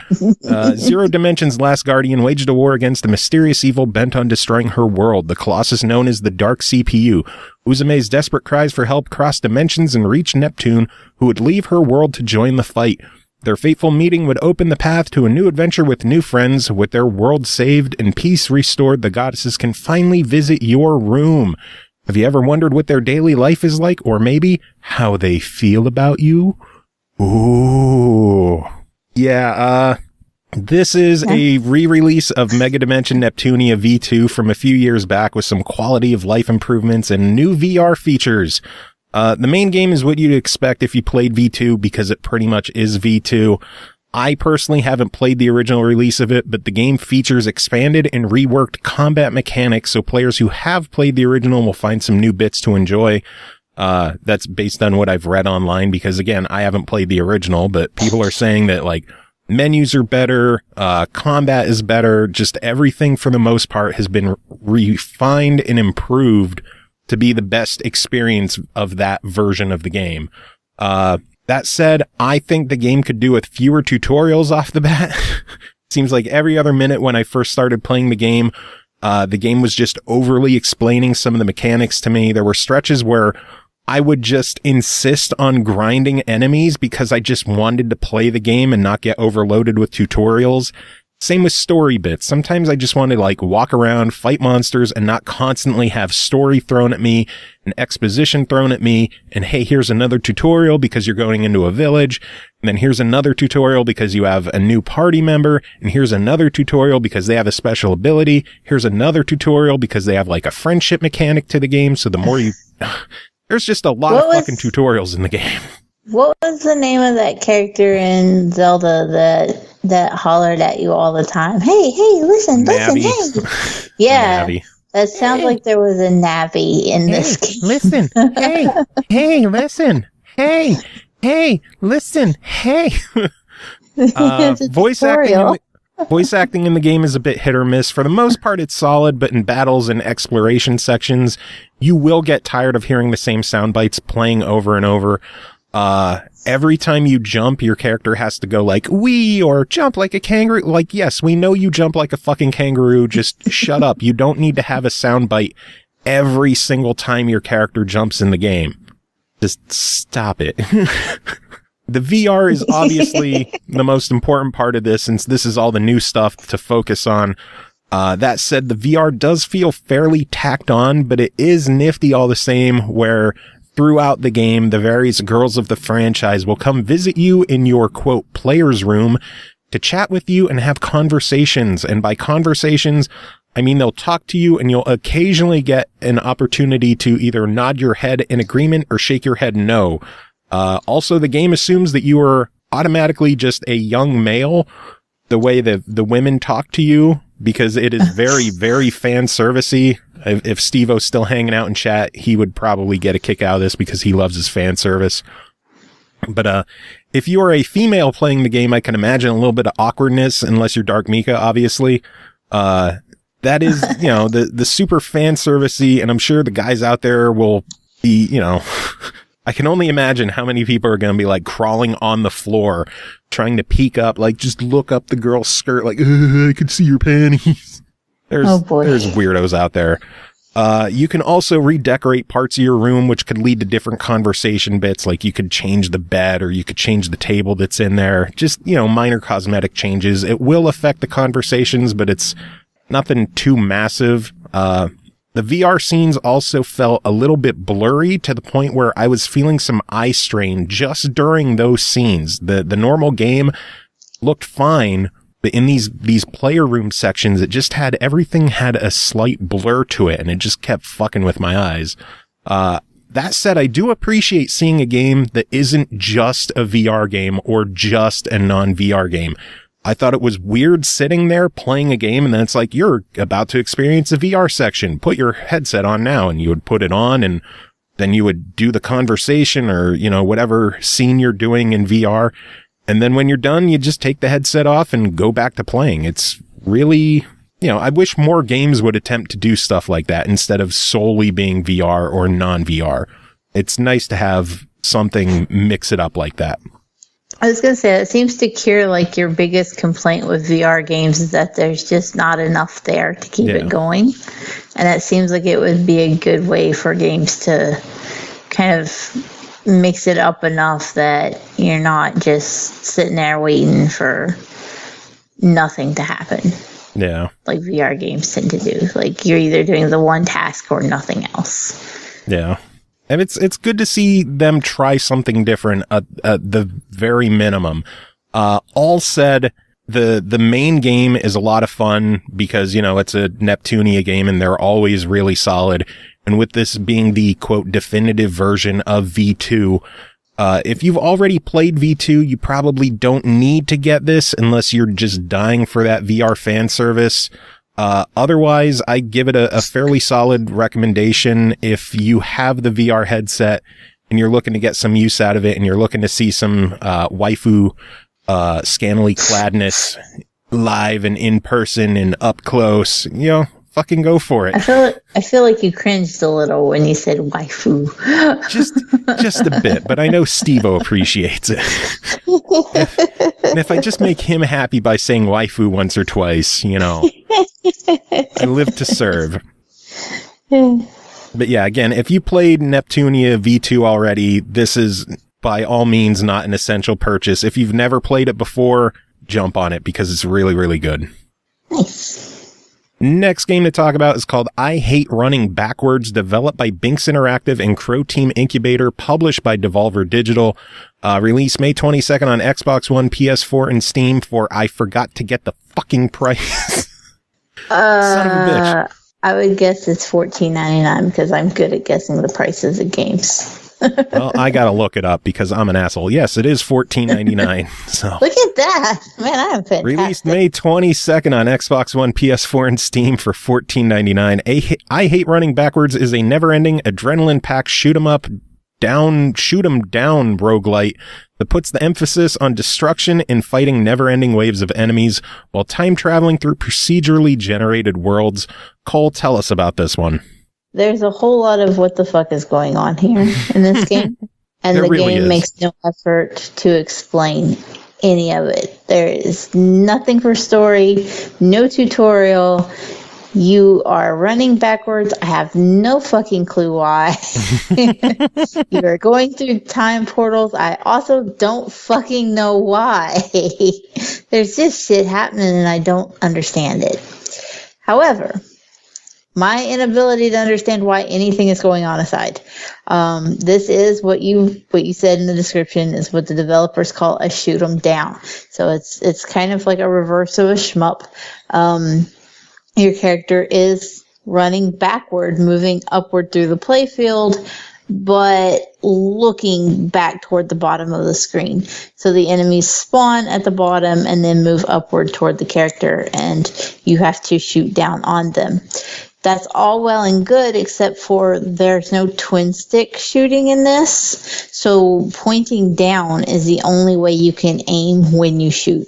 Zero Dimension's last guardian waged a war against a mysterious evil bent on destroying her world, the colossus known as the Dark CPU. Uzume's desperate cries for help crossed dimensions and reached Neptune, who would leave her world to join the fight. Their fateful meeting would open the path to a new adventure with new friends. With their world saved and peace restored, the goddesses can finally visit your room. Have you ever wondered what their daily life is like, or maybe how they feel about you? Ooh. Yeah, this is a re-release of Megadimension Neptunia V2 from a few years back with some quality of life improvements and new VR features. The main game is what you'd expect if you played V2 because it pretty much is V2. I personally haven't played the original release of it, but the game features expanded and reworked combat mechanics, so players who have played the original will find some new bits to enjoy. That's based on what I've read online because, again, I haven't played the original, but people are saying that, like, menus are better, combat is better, just everything for the most part has been refined and improved to be the best experience of that version of the game. That said, I think the game could do with fewer tutorials off the bat. Seems like every other minute when I first started playing the game was just overly explaining some of the mechanics to me. There were stretches where I would just insist on grinding enemies because I just wanted to play the game and not get overloaded with tutorials. Same with story bits. Sometimes I just wanted to like walk around, fight monsters, and not constantly have story thrown at me and exposition thrown at me. And hey, here's another tutorial because you're going into a village. And then here's another tutorial because you have a new party member. And here's another tutorial because they have a special ability. Here's another tutorial because they have like a friendship mechanic to the game. So the more you... There's just a lot of fucking tutorials in the game. What was the name of that character in Zelda that hollered at you all the time? Hey, listen, hey. Yeah. Navi. That sounds like there was a Navi in this game. Listen. Hey, listen. Hey, listen. Hey. Voice acting in the game is a bit hit or miss. For the most part, it's solid, but in battles and exploration sections, you will get tired of hearing the same sound bites playing over and over. Every time you jump, your character has to go like, wee, or jump like a kangaroo. Like, yes, we know you jump like a fucking kangaroo. Just shut up. You don't need to have a sound bite every single time your character jumps in the game. Just stop it. The VR is obviously the most important part of this, since this is all the new stuff to focus on. That said, the VR does feel fairly tacked on, but it is nifty all the same, where throughout the game, the various girls of the franchise will come visit you in your, quote, player's room to chat with you and have conversations. And by conversations, I mean they'll talk to you and you'll occasionally get an opportunity to either nod your head in agreement or shake your head no. Also, the game assumes that you are automatically just a young male, the way that the women talk to you, because it is very, very fan servicey. If Steve-O's still hanging out in chat, he would probably get a kick out of this because he loves his fan service. But if you are a female playing the game, I can imagine a little bit of awkwardness, unless you're Dark Mika, obviously. That is, the super fan servicey, and I'm sure the guys out there will be, I can only imagine how many people are going to be like crawling on the floor, trying to peek up, like just look up the girl's skirt, like, I can see your panties. There's weirdos out there. You can also redecorate parts of your room, which could lead to different conversation bits. Like you could change the bed or you could change the table that's in there. Just, minor cosmetic changes. It will affect the conversations, but it's nothing too massive. The VR scenes also felt a little bit blurry to the point where I was feeling some eye strain just during those scenes. The normal game looked fine, but in these player room sections, everything had a slight blur to it, and it just kept fucking with my eyes. That said, I do appreciate seeing a game that isn't just a VR game or just a non-VR game. I thought it was weird sitting there playing a game and then it's like, you're about to experience a VR section. Put your headset on now. And you would put it on and then you would do the conversation or, whatever scene you're doing in VR. And then when you're done, you just take the headset off and go back to playing. It's really, I wish more games would attempt to do stuff like that instead of solely being VR or non-VR. It's nice to have something, mix it up like that. I was going to say, it seems to cure like your biggest complaint with VR games is that there's just not enough there to keep it going. And it seems like it would be a good way for games to kind of mix it up enough that you're not just sitting there waiting for nothing to happen. Yeah. Like VR games tend to do. Like you're either doing the one task or nothing else. Yeah. And it's good to see them try something different at the very minimum. All said, the main game is a lot of fun because, it's a Neptunia game and they're always really solid. And with this being the, quote, definitive version of V2, if you've already played V2, you probably don't need to get this unless you're just dying for that VR fan service. Otherwise, I give it a fairly solid recommendation. If you have the VR headset and you're looking to get some use out of it and you're looking to see some waifu scantily cladness live and in person and up close, fucking go for it. I feel like you cringed a little when you said waifu. just a bit, but I know Steve-O appreciates it. And if I just make him happy by saying waifu once or twice, I live to serve. But yeah, again, if you played Neptunia V2 already, this is by all means not an essential purchase. If you've never played it before, jump on it because it's really, really good. Nice. Next game to talk about is called I Hate Running Backwards, developed by Binx Interactive and Croteam Incubator, published by Devolver Digital. Released May 22nd on Xbox One, PS4, and Steam for I forgot to get the fucking price. Son of a bitch. I would guess it's $14.99 because I'm good at guessing the prices of games. Well, I gotta look it up because I'm an asshole. Yes, it is $14.99. So look at that, man! I'm fantastic. Released May 22nd on Xbox One, PS4, and Steam for $14.99. I Hate Running Backwards is a never-ending, adrenaline-packed shoot 'em down roguelite that puts the emphasis on destruction and fighting never-ending waves of enemies while time traveling through procedurally generated worlds. Cole, tell us about this one. There's a whole lot of what the fuck is going on here in this game. And the really game makes no effort to explain any of it. There is nothing for story, no tutorial. You are running backwards. I have no fucking clue why. You are going through time portals. I also don't fucking know why. There's just shit happening and I don't understand it. However, my inability to understand why anything is going on aside. This is what you said in the description is what the developers call a shoot 'em down. So it's kind of like a reverse of a shmup. Your character is running backward, moving upward through the playfield, but looking back toward the bottom of the screen. So the enemies spawn at the bottom and then move upward toward the character, and you have to shoot down on them. That's all well and good, except for there's no twin stick shooting in this. So pointing down is the only way you can aim when you shoot.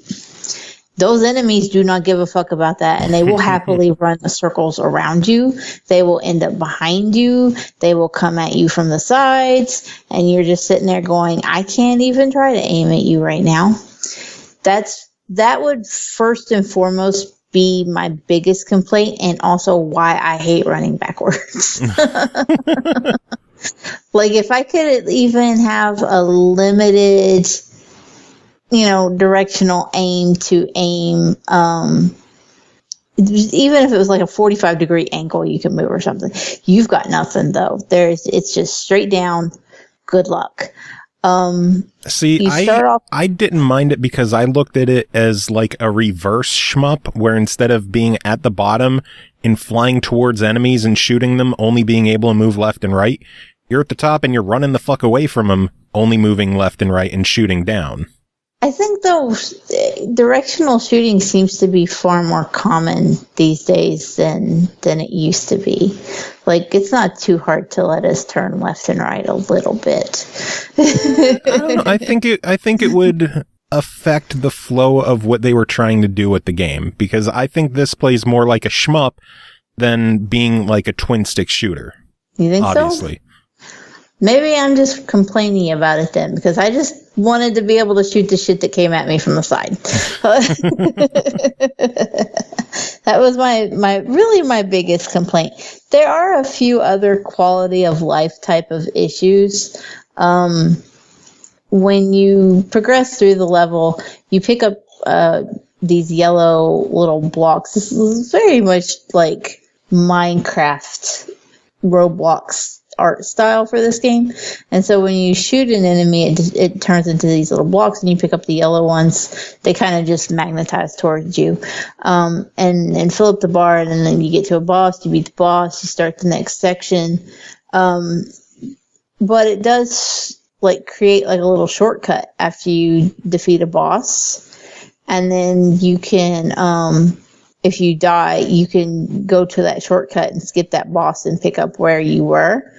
Those enemies do not give a fuck about that, and they will happily run the circles around you. They will end up behind you. They will come at you from the sides, and you're just sitting there going, I can't even try to aim at you right now. That would first and foremost be my biggest complaint, and also why I hate running backwards. Like, if I could even have a limited, directional aim to aim, even if it was like a 45-degree angle you can move or something. You've got nothing, though. It's just straight down. Good luck. See, I didn't mind it because I looked at it as like a reverse shmup where instead of being at the bottom and flying towards enemies and shooting them, only being able to move left and right, you're at the top and you're running the fuck away from them, only moving left and right and shooting down. I think, though, directional shooting seems to be far more common these days than it used to be. Like, it's not too hard to let us turn left and right a little bit. I don't know. I think it would affect the flow of what they were trying to do with the game, because I think this plays more like a shmup than being like a twin stick shooter. You think obviously. so? Maybe I'm just complaining about it then, because I just wanted to be able to shoot the shit that came at me from the side. That was my biggest complaint. There are a few other quality of life type of issues. When you progress through the level, you pick up these yellow little blocks. This is very much like Minecraft Roblox art style for this game. And so when you shoot an enemy, it turns into these little blocks, and you pick up the yellow ones. They kind of just magnetize towards you, and fill up the bar. And then you get to a boss, you beat the boss, you start the next section. But it does like create like a little shortcut after you defeat a boss. And then you can, if you die, you can go to that shortcut and skip that boss and pick up where you were.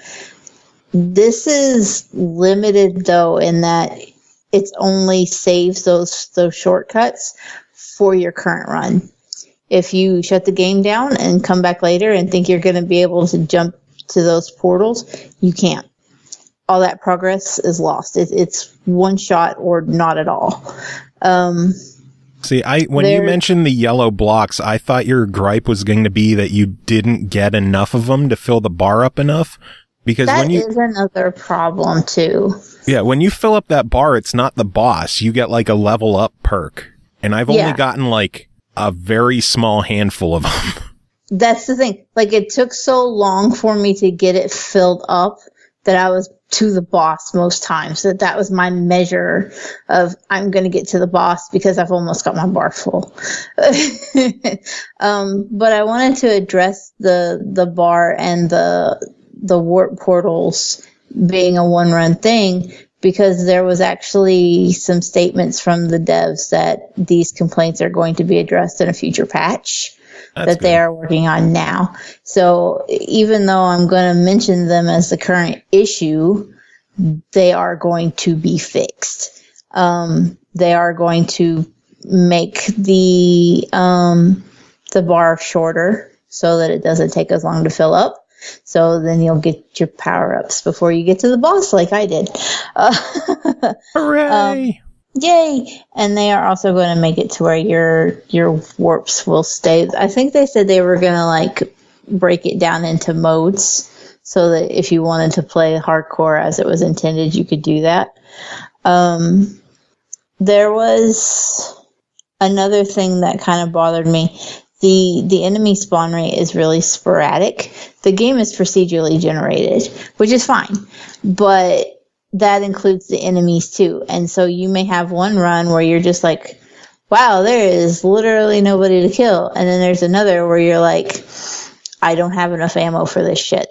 This is limited, though, in that it's only saves those shortcuts for your current run. If you shut the game down and come back later and think you're going to be able to jump to those portals, you can't. All that progress is lost. It's one shot or not at all. See, when you mentioned the yellow blocks, I thought your gripe was going to be that you didn't get enough of them to fill the bar up enough. Because that is another problem, too. Yeah, when you fill up that bar, it's not the boss. You get like a level up perk. And I've only gotten like a very small handful of them. That's the thing. Like, it took so long for me to get it filled up that I was to the boss most times. So that was my measure of I'm going to get to the boss because I've almost got my bar full. But I wanted to address the bar and the warp portals being a one-run thing, because there was actually some statements from the devs that these complaints are going to be addressed in a future patch. That's that good. They are working on now. So even though I'm going to mention them as the current issue, they are going to be fixed. They are going to make the bar shorter so that it doesn't take as long to fill up. So then you'll get your power-ups before you get to the boss like I did. Hooray! Yay! And they are also going to make it to where your warps will stay. I think they said they were going to like break it down into modes so that if you wanted to play hardcore as it was intended, you could do that. There was another thing that kind of bothered me. The enemy spawn rate is really sporadic. The game is procedurally generated, which is fine, but that includes the enemies too. And so you may have one run where you're just like, wow, there is literally nobody to kill. And then there's another where you're like, I don't have enough ammo for this shit.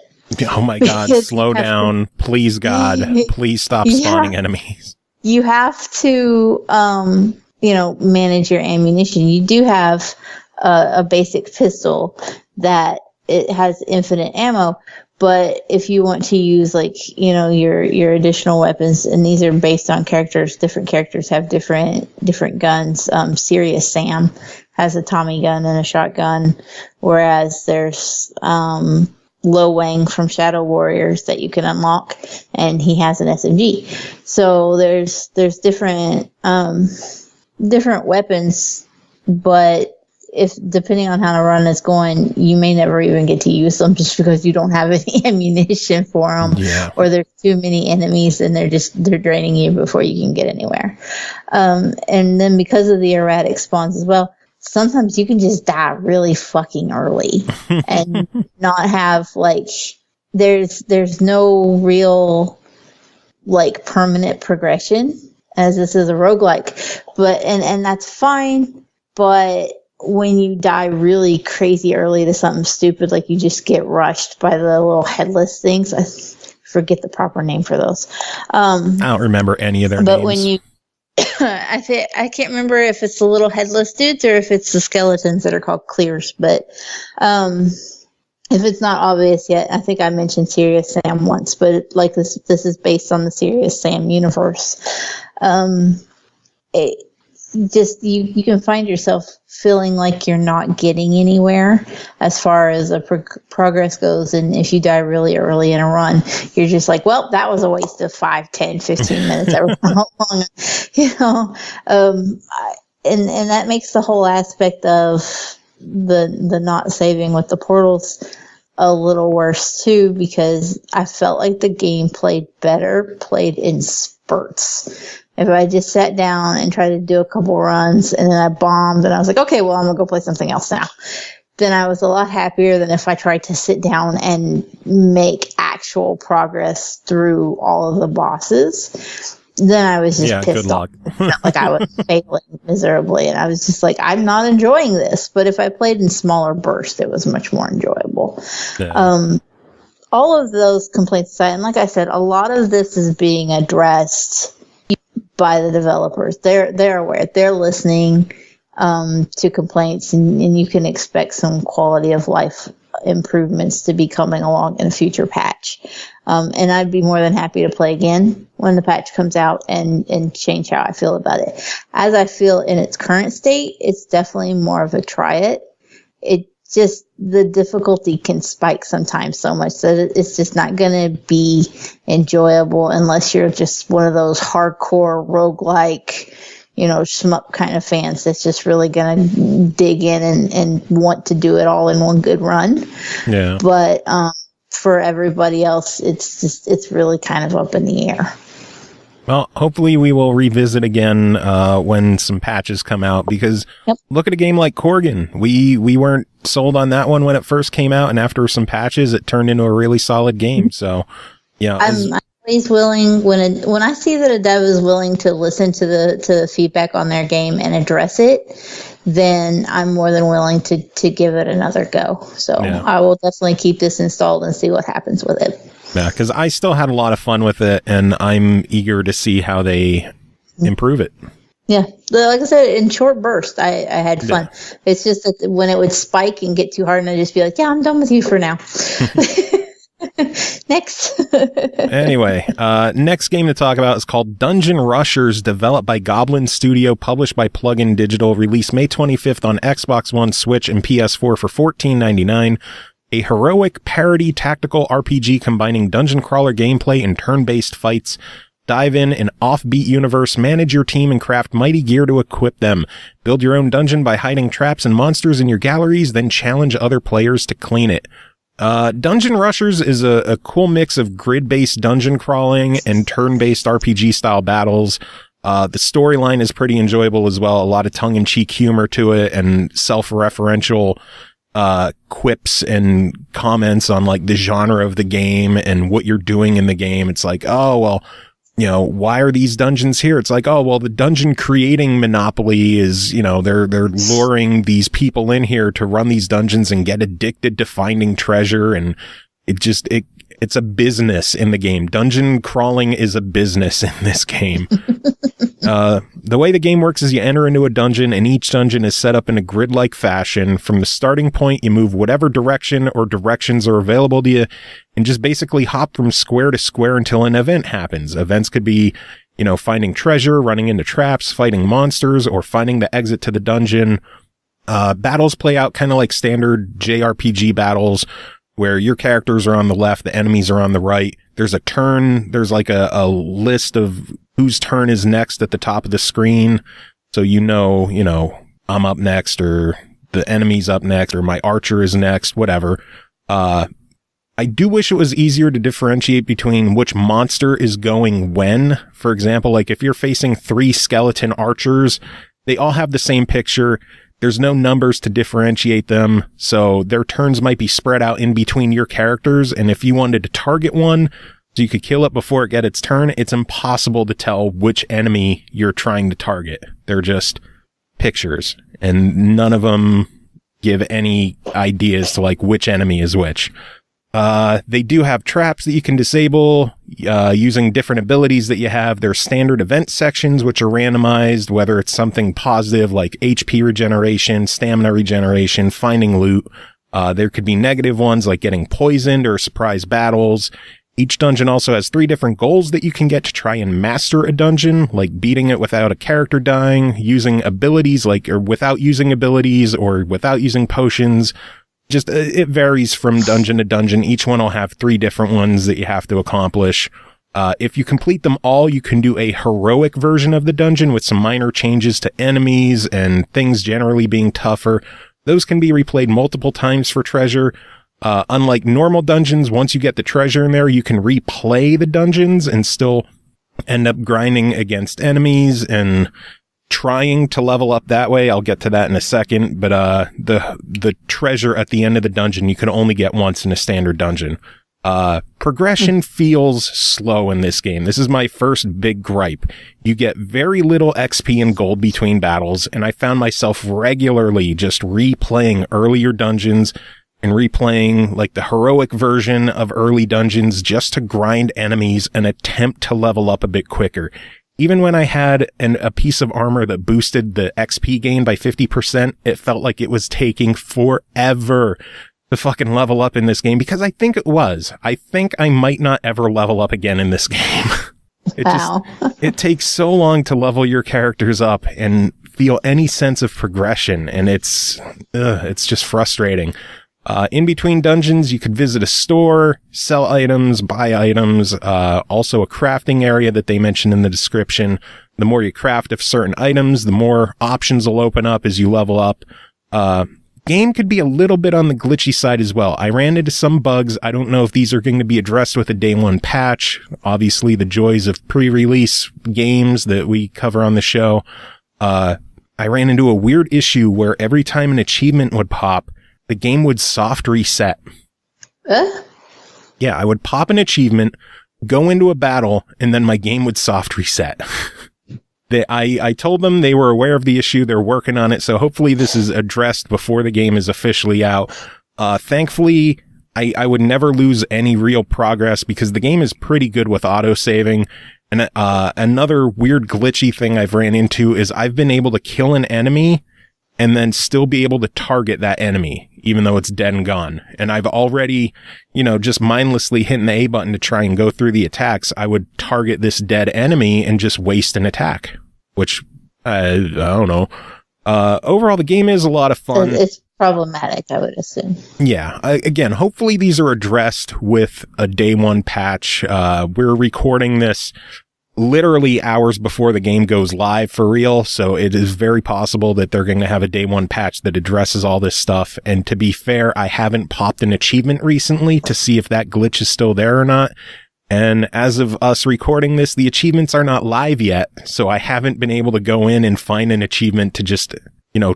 Oh my God, slow down. Please, God, please stop spawning enemies. You have to, manage your ammunition. You do have a basic pistol that it has infinite ammo. But if you want to use your additional weapons, and these are based on characters, different characters have different guns. Serious Sam has a Tommy gun and a shotgun, whereas there's Lo Wang from Shadow Warriors that you can unlock, and he has an SMG. So there's different weapons, but if depending on how the run is going, you may never even get to use them just because you don't have any ammunition for them, or there's too many enemies and they're draining you before you can get anywhere. And then because of the erratic spawns as well, sometimes you can just die really fucking early and not have there's no real permanent progression, as this is a roguelike, but and that's fine, but when you die really crazy early to something stupid, like you just get rushed by the little headless things. I forget the proper name for those. I don't remember any of their names. But when you, I can't remember if it's the little headless dudes or if it's the skeletons that are called clears. But if it's not obvious yet, I think I mentioned Serious Sam once. But this is based on the Serious Sam universe. just you can find yourself feeling like you're not getting anywhere as far as the progress goes. And if you die really early in a run, you're just like, well, that was a waste of 5, 10, 15 minutes. How long, and that makes the whole aspect of the not saving with the portals a little worse too, because I felt like the game played in spurts. If I just sat down and tried to do a couple runs and then I bombed and I was like, okay, well, I'm going to go play something else now, then I was a lot happier than if I tried to sit down and make actual progress through all of the bosses. Then I was just pissed off. It felt like I was failing miserably, and I was just like, I'm not enjoying this. But if I played in smaller bursts, it was much more enjoyable. Yeah. All of those complaints aside, and like I said, a lot of this is being addressed by the developers. They're aware. They're listening to complaints, and you can expect some quality of life improvements to be coming along in a future patch. And I'd be more than happy to play again when the patch comes out and change how I feel about it. As I feel in its current state, it's definitely more of a try it. It just, the difficulty can spike sometimes so much that it's just not going to be enjoyable unless you're just one of those hardcore roguelike, shmup kind of fans that's just really going to dig in and want to do it all in one good run. Yeah. But for everybody else, it's really kind of up in the air. Well, hopefully we will revisit again when some patches come out, because look at a game like Corgan. We weren't sold on that one when it first came out, and after some patches, it turned into a really solid game. So, I'm always willing when I see that a dev is willing to listen to the feedback on their game and address it, then I'm more than willing to give it another go. So I will definitely keep this installed and see what happens with it. Yeah, because I still had a lot of fun with it, and I'm eager to see how they improve it. Yeah, like I said, in short bursts, I had fun. Yeah. It's just that when it would spike and get too hard, and I'd just be like, yeah, I'm done with you for now. Next. Anyway, next game to talk about is called Dungeon Rushers, developed by Goblinz Studio, published by Plugin Digital, released May 25th on Xbox One, Switch, and PS4 for $14.99. A heroic parody tactical RPG combining dungeon crawler gameplay and turn-based fights. Dive in an offbeat universe, manage your team, and craft mighty gear to equip them. Build your own dungeon by hiding traps and monsters in your galleries, then challenge other players to clean it. Dungeon Rushers is a cool mix of grid-based dungeon crawling and turn-based RPG-style battles. The storyline is pretty enjoyable as well. A lot of tongue-in-cheek humor to it and self-referential quips and comments on like the genre of the game and what you're doing in the game. It's like, oh, well, why are these dungeons here? It's like, oh, well, the dungeon creating monopoly is, they're luring these people in here to run these dungeons and get addicted to finding treasure. And it's a business in the game. Dungeon crawling is a business in this game. The way the game works is you enter into a dungeon, and each dungeon is set up in a grid-like fashion. From the starting point, you move whatever direction or directions are available to you, and just basically hop from square to square until an event happens. Events could be, finding treasure, running into traps, fighting monsters, or finding the exit to the dungeon. Battles play out kind of like standard JRPG battles, where your characters are on the left, the enemies are on the right. There's a turn, there's like a list of whose turn is next at the top of the screen. So I'm up next, or the enemy's up next, or my archer is next, whatever. I do wish it was easier to differentiate between which monster is going when. For example, like if you're facing 3 skeleton archers, they all have the same picture. There's no numbers to differentiate them, so their turns might be spread out in between your characters, and if you wanted to target one so you could kill it before it gets its turn, it's impossible to tell which enemy you're trying to target. They're just pictures, and none of them give any ideas to like which enemy is which. They do have traps that you can disable using different abilities that you have. There's standard event sections, which are randomized, whether it's something positive like HP regeneration, stamina regeneration, finding loot. There could be negative ones like getting poisoned or surprise battles. Each dungeon also has 3 different goals that you can get to try and master a dungeon, like beating it without a character dying, using abilities, or without using abilities, or without using potions. Just, it varies from dungeon to dungeon. Each one will have 3 different ones that you have to accomplish. If you complete them all, you can do a heroic version of the dungeon with some minor changes to enemies and things generally being tougher. Those can be replayed multiple times for treasure. Unlike normal dungeons, once you get the treasure in there, you can replay the dungeons and still end up grinding against enemies and trying to level up that way. I'll get to that in a second, but the treasure at the end of the dungeon you can only get once in a standard dungeon. Progression feels slow in this game. This is my first big gripe. You get very little XP and gold between battles, and I found myself regularly just replaying earlier dungeons and replaying the heroic version of early dungeons just to grind enemies and attempt to level up a bit quicker. Even when I had a piece of armor that boosted the XP gain by 50%, it felt like it was taking forever to fucking level up in this game, because I think it was. I think I might not ever level up again in this game. It takes so long to level your characters up and feel any sense of progression, and it's just frustrating. In between dungeons, you could visit a store, sell items, buy items, also a crafting area that they mentioned in the description. The more you craft of certain items, the more options will open up as you level up. Game could be a little bit on the glitchy side as well. I ran into some bugs. I don't know if these are going to be addressed with a day 1 patch. Obviously, the joys of pre-release games that we cover on the show. I ran into a weird issue where every time an achievement would pop, the game would soft reset. Yeah, I would pop an achievement, go into a battle, and then my game would soft reset. I told them they were aware of the issue. They're working on it, so hopefully this is addressed before the game is officially out. Thankfully, I would never lose any real progress because the game is pretty good with auto-saving. And another weird glitchy thing I've ran into is I've been able to kill an enemy and then still be able to target that enemy, even though it's dead and gone. And I've already, just mindlessly hitting the A button to try and go through the attacks. I would target this dead enemy and just waste an attack, which, I don't know. Overall, the game is a lot of fun. It's problematic, I would assume. Yeah. Again, hopefully these are addressed with a day 1 patch. We're recording this literally hours before the game goes live for real, so it is very possible that they're going to have a day 1 patch that addresses all this stuff. And to be fair, I haven't popped an achievement recently to see if that glitch is still there or not. And as of us recording this, the achievements are not live yet, so I haven't been able to go in and find an achievement to just,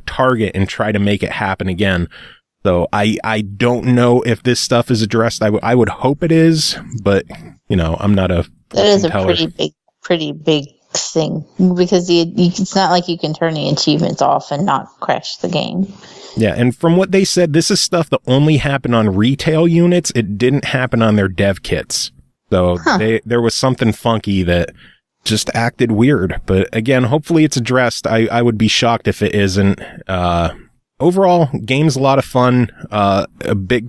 target and try to make it happen again. So I don't know if this stuff is addressed. I would hope it is, but, I'm not a... That is a pretty big thing, because it's not like you can turn the achievements off and not crash the game. Yeah, and from what they said, this is stuff that only happened on retail units. It didn't happen on their dev kits. So there was something funky that just acted weird. But again, hopefully it's addressed. I would be shocked if it isn't. Overall, game's a lot of fun. A bit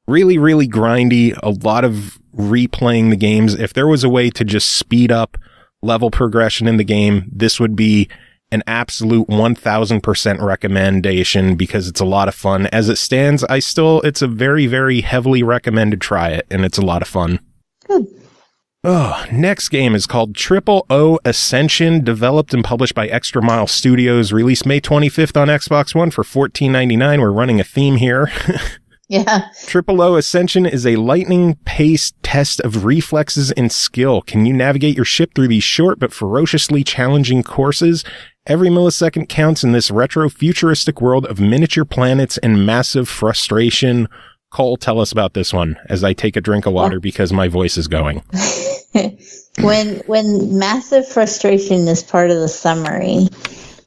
really, really grindy. A lot of replaying the games. If there was a way to just speed up level progression in the game, this would be an absolute 1000% recommendation, because it's a lot of fun. As it stands, it's a very, very heavily recommended try it, and it's a lot of fun. Good. Next game is called O Ascension, developed and published by Extra Mile Studios, released May 25th on Xbox One for $14.99. We're running a theme here. Yeah. O Ascension is a lightning-paced test of reflexes and skill. Can you navigate your ship through these short but ferociously challenging courses? Every millisecond counts in this retro-futuristic world of miniature planets and massive frustration. Cole, tell us about this one as I take a drink of water because my voice is going. When massive frustration is part of the summary,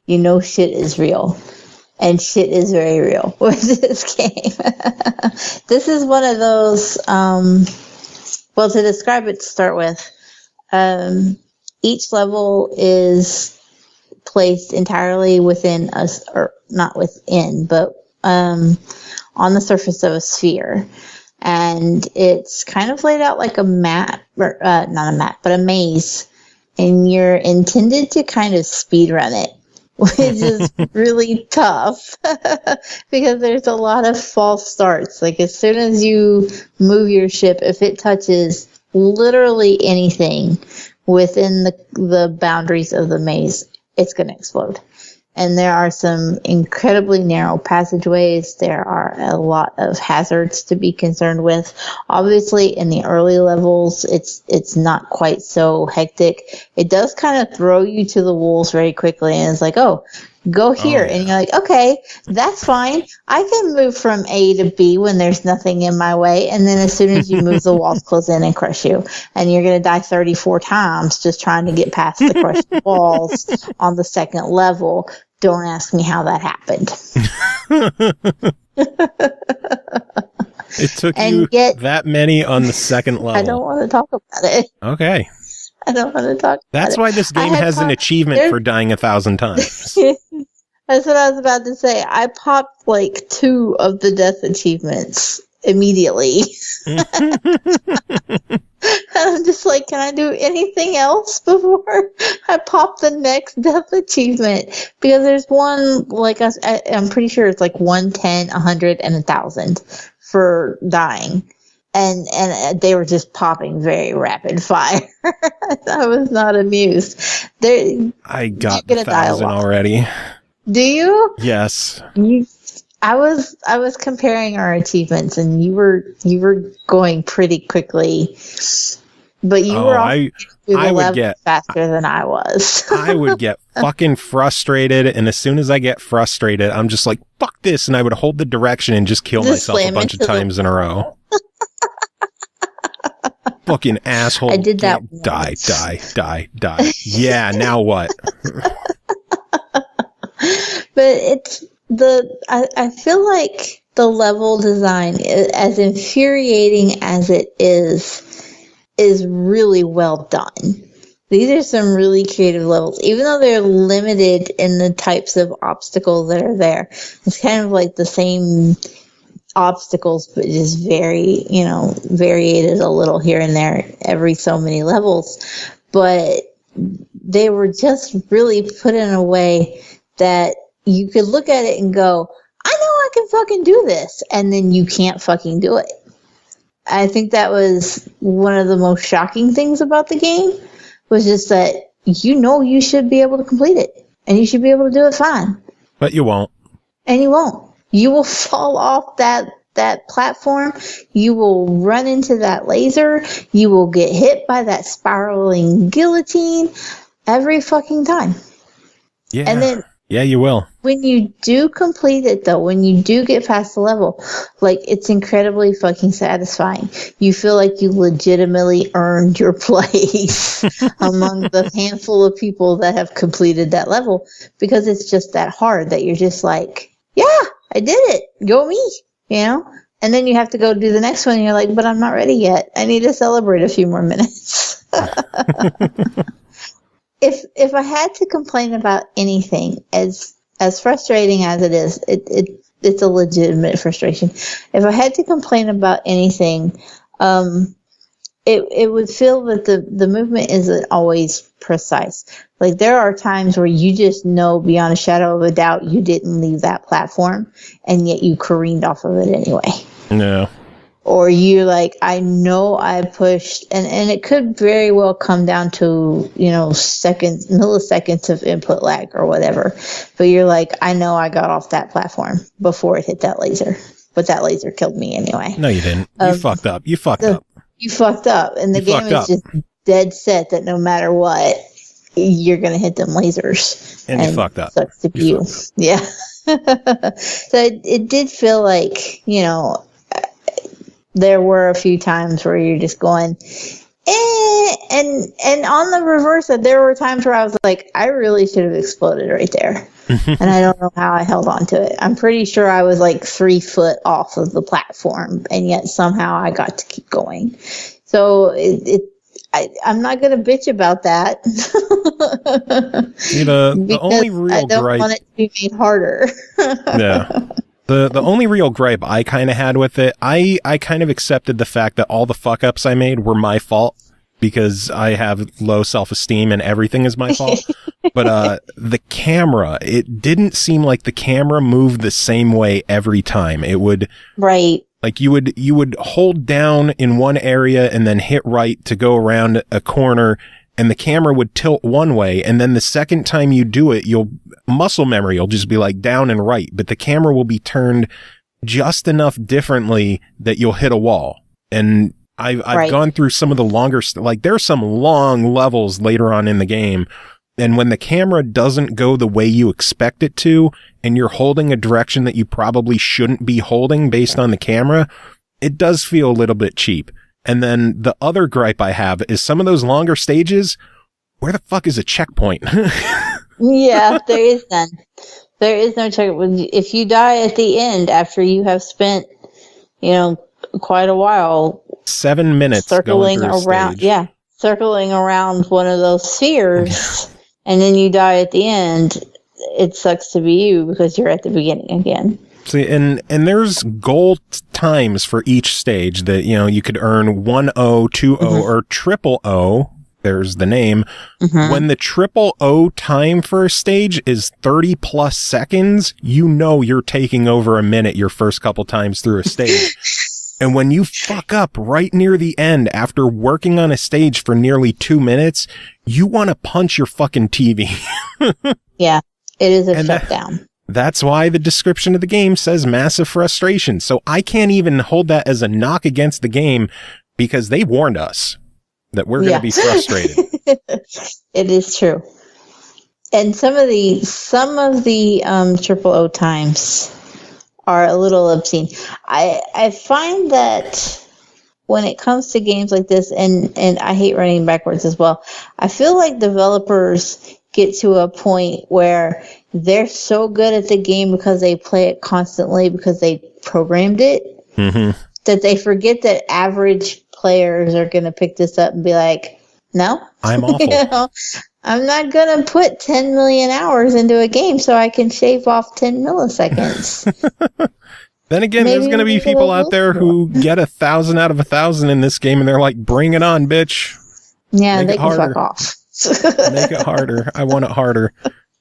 shit is real. And shit is very real with this game. This is one of those, to describe it to start with, each level is placed entirely within us, or not within, but on the surface of a sphere. and it's kind of laid out like a map, or not a map, but a maze, and you're intended to kind of speed run it, which is really tough because there's a lot of false starts. Like as soon as you move your ship, if it touches literally anything within the boundaries of the maze, it's going to explode. And there are some incredibly narrow passageways. There are a lot of hazards to be concerned with. Obviously, in the early levels, it's not quite so hectic. It does kind of throw you to the wolves very quickly, and it's like, oh, go here. And you're like, okay, that's fine. I can move from A to B when there's nothing in my way. And then as soon as you move, the walls close in and crush you. And you're going to die 34 times just trying to get past the crushed walls on the second level. Don't ask me how that happened. It took you that many on the second level. I don't want to talk about it. Okay. I don't want to talk about That's it. why this game has an achievement for dying 1,000 times. That's what I was about to say. I popped like 2 of the death achievements immediately. And I'm just like, can I do anything else before I pop the next death achievement? Because there's one, like, I'm pretty sure it's like 110, 100, and 1,000 for dying. And they were just popping very rapid fire. I was not amused. I got 1,000 already. Do you? Yes. I was comparing our achievements, and you were going pretty quickly, but you were I would get faster than I was. I would get fucking frustrated, and as soon as I get frustrated, I'm just like, fuck this, and I would hold the direction and just kill myself a bunch of times in a row. Fucking asshole. I did that. Die. Yeah, now what? But I feel like the level design, as infuriating as it is really well done. These are some really creative levels, even though they're limited in the types of obstacles that are there. It's kind of like the same obstacles, but just variated a little here and there every so many levels. But they were just really put in a way that you could look at it and go, I know I can fucking do this. And then you can't fucking do it. I think that was one of the most shocking things about the game, was just that you should be able to complete it. And you should be able to do it fine. But you won't. And you won't. You will fall off that platform. You will run into that laser. You will get hit by that spiraling guillotine every fucking time. Yeah. And then you will. When you do complete it, though, when you do get past the level, like, it's incredibly fucking satisfying. You feel like you legitimately earned your place among the handful of people that have completed that level, because it's just that hard that you're just like, yeah, I did it. Go me, And then you have to go do the next one, and you're like, but I'm not ready yet. I need to celebrate a few more minutes. If I had to complain about anything, as frustrating as it is, it's a legitimate frustration. If I had to complain about anything, it would feel that the movement isn't always precise. Like, there are times where you just know beyond a shadow of a doubt you didn't leave that platform, and yet you careened off of it anyway. No. Or you're like, I know I pushed, and it could very well come down to, milliseconds of input lag or whatever. But you're like, I know I got off that platform before it hit that laser. But that laser killed me anyway. No, you didn't. You fucked up. You fucked up. You fucked up. And the game is just dead set that no matter what, you're going to hit them lasers. And you fucked up. Sucks to be you. Yeah. So it did feel like, there were a few times where you're just going, and on the reverse, there were times where I was like, I really should have exploded right there. And I don't know how I held on to it. I'm pretty sure I was like 3 foot off of the platform, and yet somehow I got to keep going. So I'm not going to bitch about that. The only real I don't gripe, want it to be made harder. yeah. The only real gripe I kind of had with it, I kind of accepted the fact that all the fuck-ups I made were my fault because I have low self-esteem and everything is my fault. But the camera, it didn't seem like the camera moved the same way every time. It would... Right. Like you would hold down in one area and then hit right to go around a corner, and the camera would tilt one way, and then the second time you do it, muscle memory will just be like down and right, but the camera will be turned just enough differently that you'll hit a wall. And I've gone through some of the longer, like there's some long levels later on in the game, and when the camera doesn't go the way you expect it to, and you're holding a direction that you probably shouldn't be holding based on the camera, it does feel a little bit cheap. And then the other gripe I have is some of those longer stages, where the fuck is a checkpoint? Yeah, there is none. There is no checkpoint. If you die at the end after you have spent, quite a while 7 minutes circling around, circling around one of those spheres, and then you die at the end, it sucks to be you because you're at the beginning again. See, and there's gold times for each stage that, you could earn 1-0, 2-0, or triple O. There's the name. When the triple O time for a stage is 30 plus seconds, you're taking over a minute your first couple times through a stage. And when you fuck up right near the end after working on a stage for nearly 2 minutes, you want to punch your fucking TV. Yeah, it is a shutdown. That's why the description of the game says massive frustration. So I can't even hold that as a knock against the game because they warned us that we're going to be frustrated. It is true. And some of the triple O times are a little obscene. I find that when it comes to games like this, and I hate running backwards as well, I feel like developers get to a point where they're so good at the game because they play it constantly because they programmed it, that they forget that average players are going to pick this up and be like, no, I'm awful. I'm not going to put 10 million hours into a game so I can shave off 10 milliseconds. Then again, there's going to be people out there who get 1,000 out of 1,000 in this game and they're like, bring it on, bitch. Yeah, they can fuck off. Make it harder. I want it harder.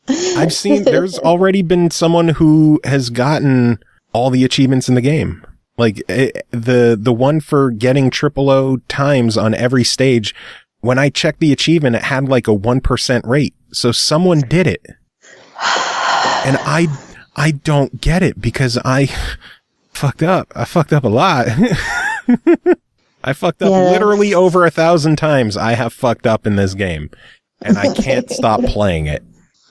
I've seen there's already been someone who has gotten all the achievements in the game. Like the one for getting triple O times on every stage. When I checked the achievement, it had like a 1% rate. So someone did it. And I don't get it because I fucked up. I fucked up a lot. I fucked up literally over 1,000 times. I have fucked up in this game and I can't stop playing it,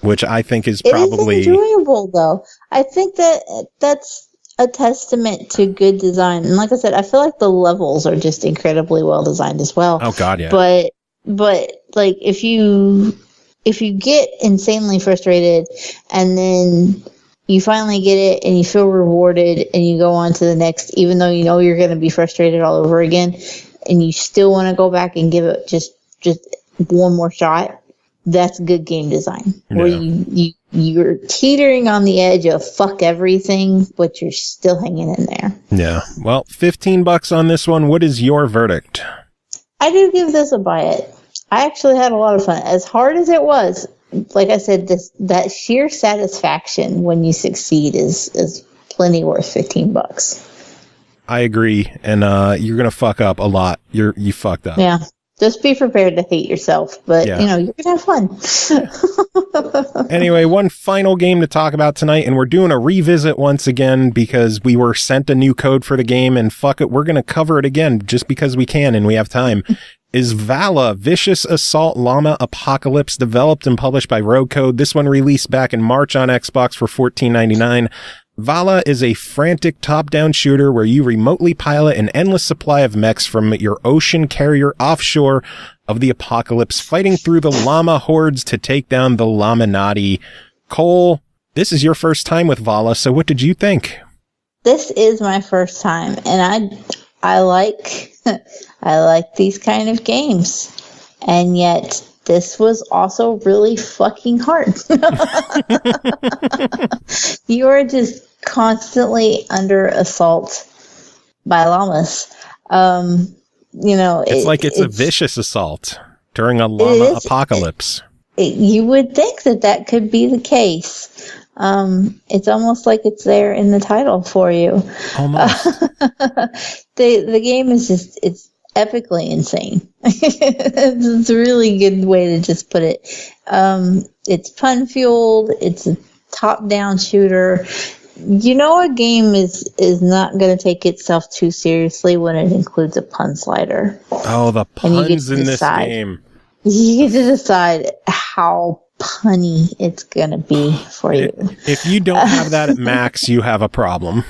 which I think is probably it is enjoyable though. I think that's a testament to good design. And like I said, I feel like the levels are just incredibly well designed as well. Oh God, yeah. But like if you get insanely frustrated and then you finally get it and you feel rewarded and you go on to the next, even though you know you're going to be frustrated all over again, and you still want to go back and give it just one more shot, that's good game design. Yeah. Where you're teetering on the edge of fuck everything, but you're still hanging in there. Yeah. Well, $15 on this one. What is your verdict? I do give this a buy it. I actually had a lot of fun. As hard as it was, like I said, that sheer satisfaction when you succeed is plenty worth $15. I agree, and you're gonna fuck up a lot. You fucked up. Yeah, just be prepared to hate yourself, but you're gonna have fun. Anyway, one final game to talk about tonight, and we're doing a revisit once again because we were sent a new code for the game, and fuck it, we're gonna cover it again just because we can and we have time. Is VALA, Vicious Assault Llama Apocalypse, developed and published by Rogue Code. This one released back in March on Xbox for $14.99. VALA is a frantic top-down shooter where you remotely pilot an endless supply of mechs from your ocean carrier offshore of the apocalypse, fighting through the llama hordes to take down the Llamanati. Cole, this is your first time with VALA, so what did you think? This is my first time, and I like I like these kind of games, and yet this was also really fucking hard. You are just constantly under assault by llamas. It's like it's a vicious assault during a llama apocalypse. You would think that could be the case. It's almost like it's there in the title for you. Almost. The game is it's epically insane. It's a really good way to just put it. It's pun fueled. It's a top-down shooter. A game is not going to take itself too seriously when it includes a pun slider. Oh, the puns in this game. You get to decide how punny it's going to be for you. If you don't have that at max, you have a problem.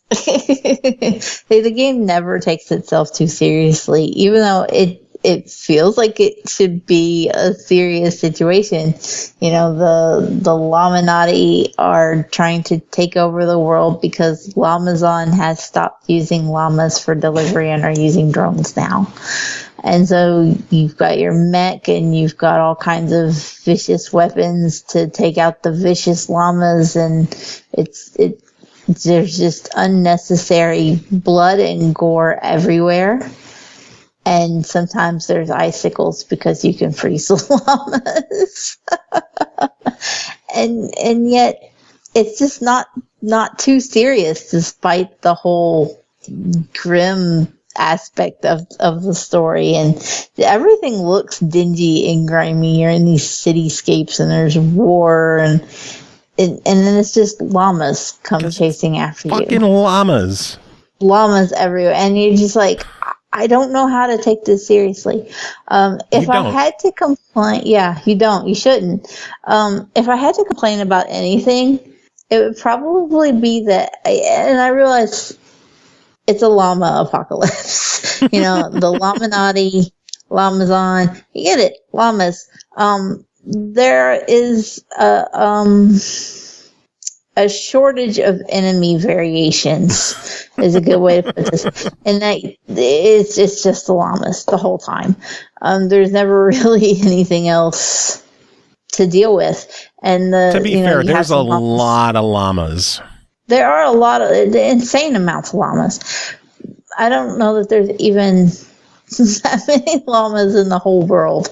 The game never takes itself too seriously, even though it feels like it should be a serious situation. The Llamanati are trying to take over the world because Lamazon has stopped using llamas for delivery and are using drones now. And so you've got your mech and you've got all kinds of vicious weapons to take out the vicious llamas, and there's just unnecessary blood and gore everywhere. And sometimes there's icicles because you can freeze the llamas. and yet it's just not too serious, despite the whole grim aspect of the story. And everything looks dingy and grimy. You're in these cityscapes and there's war and then it's just llamas come chasing after you. Fucking llamas. Llamas everywhere. And you're just like, I don't know how to take this seriously. If I had to complain, you shouldn't. If I had to complain about anything, it would probably be that, and I realize it's a llama apocalypse. The Llamanati, Lamazon, you get it, llamas. There is a shortage of enemy variations is a good way to put this. And that it's just the llamas the whole time. There's never really anything else to deal with. And to be fair, there's a lot of llamas. There are a lot of insane amounts of llamas. I don't know that there's even that many llamas in the whole world.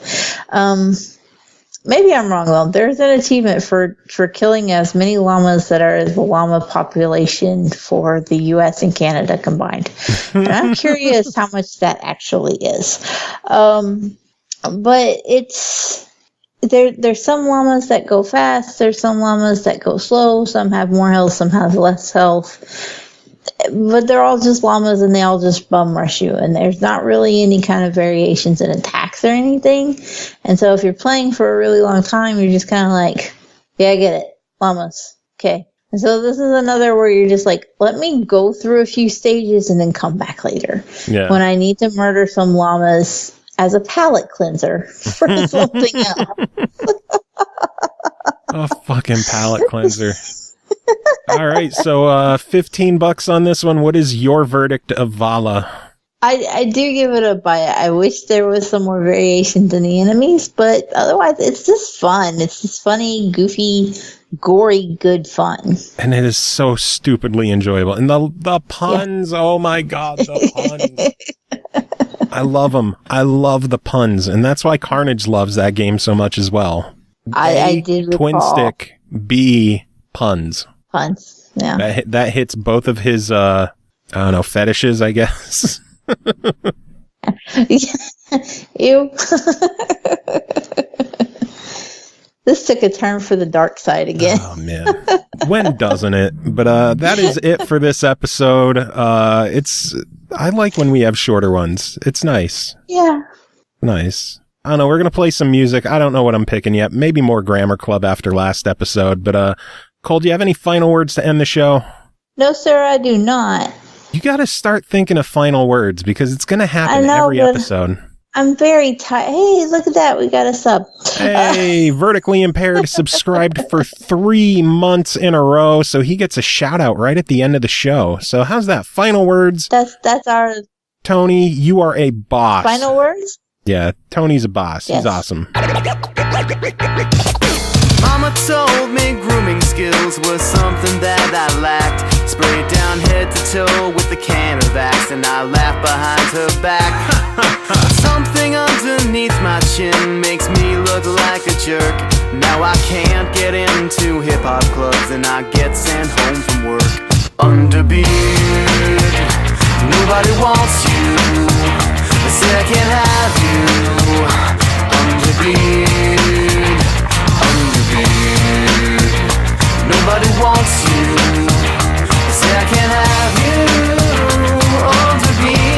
Maybe I'm wrong, though. There's an achievement for killing as many llamas that are the llama population for the U.S. and Canada combined. And I'm curious how much that actually is. But there's some llamas that go fast. There's some llamas that go slow. Some have more health. Some have less health. But they're all just llamas, and they all just bum rush you. And there's not really any kind of variations in attacks or anything. And so if you're playing for a really long time, you're just kind of like, yeah, I get it. Llamas. Okay. And so this is another where you're just like, let me go through a few stages and then come back later. Yeah. When I need to murder some llamas as a palate cleanser for something else. A fucking palate cleanser. All right, so $15 on this one. What is your verdict of VALA? I do give it a buy. I wish there was some more variations in the enemies, but otherwise it's just fun. It's just funny, goofy, gory, good fun. And it is so stupidly enjoyable. And the puns, oh my god, the puns. I love them. I love the puns, and that's why Carnage loves that game so much as well. I did recall. Twin stick, B, puns. Puns, yeah. That hits both of his, I don't know, fetishes, I guess. Ew. This took a turn for the dark side again. Oh, man. When doesn't it? But that is it for this episode. I like when we have shorter ones. It's nice. Yeah. Nice. I don't know. We're going to play some music. I don't know what I'm picking yet. Maybe more Grammar Club after last episode. But, Cole, do you have any final words to end the show? No, sir, I do not. You got to start thinking of final words because it's going to happen every episode. I'm very tired. Hey, look at that. We got a sub. Hey, Vertically Impaired subscribed for 3 months in a row, so he gets a shout out right at the end of the show. So how's that? Final words? That's our... Tony, you are a boss. Final words? Yeah, Tony's a boss. Yes. He's awesome. Mama Mama told me grooming skills was something that I lacked. Sprayed down head to toe with a can of Axe, and I laughed behind her back. Something underneath my chin makes me look like a jerk. Now I can't get into hip-hop clubs, and I get sent home from work. Underbeard, nobody wants you. They say I can't have you. Underbeard, underbeard, nobody wants you. They say I can't have you. Underbeard.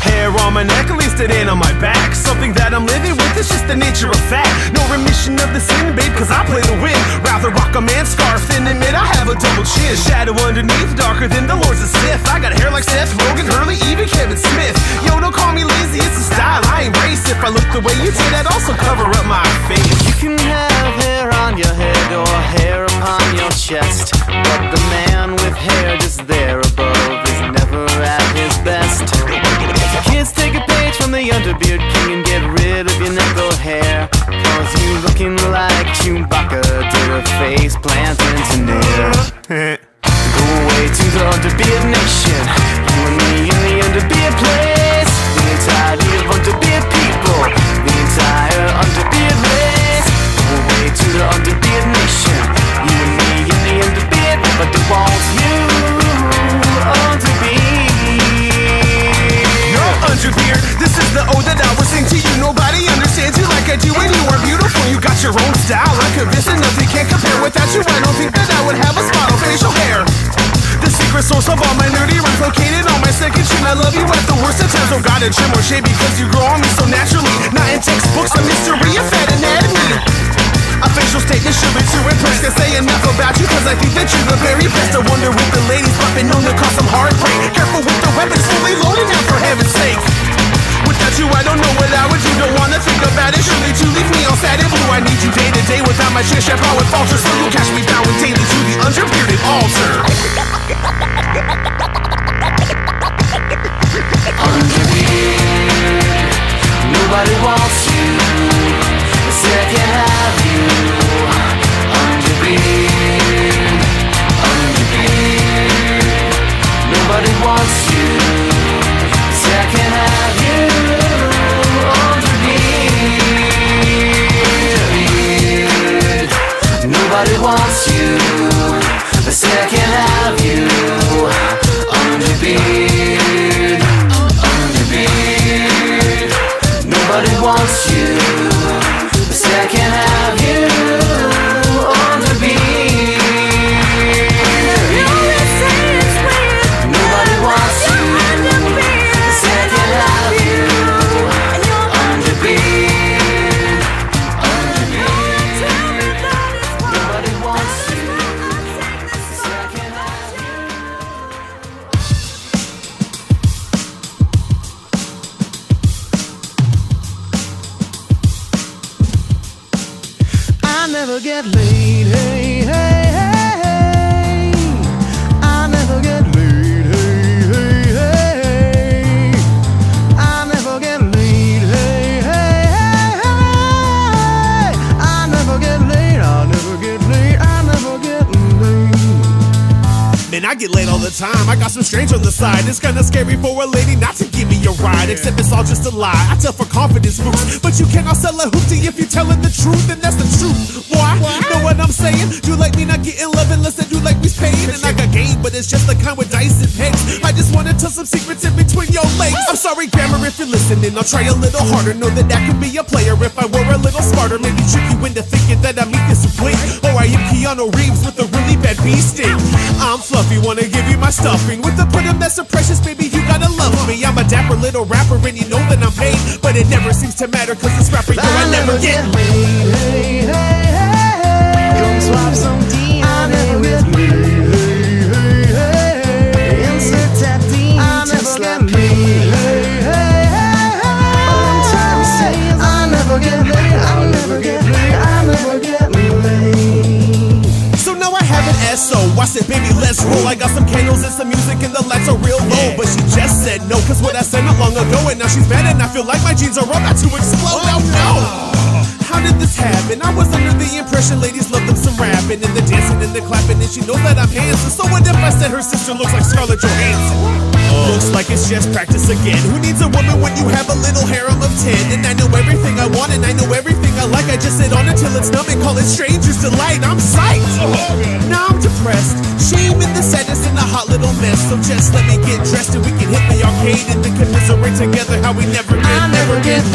Hair on my neck, at least it ain't on my back. Something that I'm living with, it's just the nature of fact. No remission of the sin, babe, cause I play to win. Rather rock a man's scarf than admit I have a double chin. Shadow underneath, darker than the Lords of Sith. I got hair like Seth Rogen, Hurley, even Kevin Smith. Yo, don't call me lazy, it's a style I embrace. If I look the way you did, I'd also cover up my face. You can have hair on your head or hair upon your chest, but the man with hair just there above is never at his best. Kids, take a page from the Underbeard King and get rid of your neck or hair, cause you looking like Chewbacca did a face plant into air. Go away to the Underbeard Nation, you and me in the Underbeard place. The entirety of Underbeard people, the entire Underbeard race. Go away to the Underbeard Nation, you and me in the Underbeard, but they want you, Underbeard. Underbeard, this is the ode that I would sing to you. Nobody understands you like I do, and you are beautiful. You got your own style, I'm convinced that nothing can compare. Without you, I don't think that I would have a spot on facial hair. The secret source of all my nerdy rhymes located on my second chin. I love you at the worst of times. Don't gotta trim or shave because you grow on me so naturally. Not in textbooks, a mystery of fat anatomy. A facial statement surely to impress. Can't say enough about you cause I think that you're the very best. I wonder with the ladies bumping known to cause some heartbreak. Careful with the weapons, fully loaded now for heaven's sake. Without you I don't know what I would do. Don't wanna think about it, surely to leave me all sad and blue. I need you day to day, without my chin strap I would falter. So you'll catch me bowing daily to the underbearded altar. Underbeard, nobody wants you. They say I can't have you. Underbeard, underbeard, nobody wants you. They say I can't have you. Underbeard, nobody wants you. They say I can't have you. Underbeard, underbeard, nobody wants you. They say I can't have you. Underbeard, nobody wants you. They say I can't have you. Underbeard, underbeard, nobody wants you. They say I can't have you. I never get laid, hey, hey, hey, hey. I never get laid, hey, hey, hey. I never get laid, hey, hey, hey, hey. I never get laid, I never get laid, I never get laid. Man, I get laid all the time. I got some strange on the side. It's kinda scary for a lady not to give me a ride. Except it's all just a lie. I tell for confidence boost, but you cannot sell a hoopty if you're telling the truth, and that's the truth. Why? Know what I'm saying? You like me not getting love unless that you like me's pain. And I got game, but it's just the kind with dice and pegs. I just wanna tell some secrets in between your legs. I'm sorry, grammar, if you're listening. I'll try a little harder. Know that I could be a player if I were a little smarter. Maybe trick you into thinking that I'm Mika Sweet, or I am Keanu Reeves with a really bad bee sting. I'm fluffy, wanna give you my stuffing with the rhythm that's so precious, baby. You gotta love me. I'm a dapper little rapper, and you know that I'm paid, but it never seems to matter cause this rapper, yo, I never get laid, hey, hey, hey, hey. Come swap some DNA with me, hey, hey, hey. Insert that DNA, just like me, hey, hey, hey, hey. All I'm trying to say is I never get laid, I never get laid, I never get laid. So now I have an SO. I said, baby, let's roll. I got some candles and some music and the lights are real low. But she just said no, cause what I said not long ago. And now she's mad and I feel like my jeans are about to explode. Oh no! How did did this happen? I was under the impression ladies love them some rapping and the dancing and the clapping, and she knows that I'm handsome. So what if I said her sister looks like Scarlett Johansson? Looks like it's just practice again. Who needs a woman when you have a little harem of 10? And I know everything I want and I know everything I like. I just sit on until it's numb and call it stranger's delight. I'm psyched. Now I'm depressed. Shame in the sadness and a hot little mess. So just let me get dressed and we can hit the arcade and then commiserate together how we never get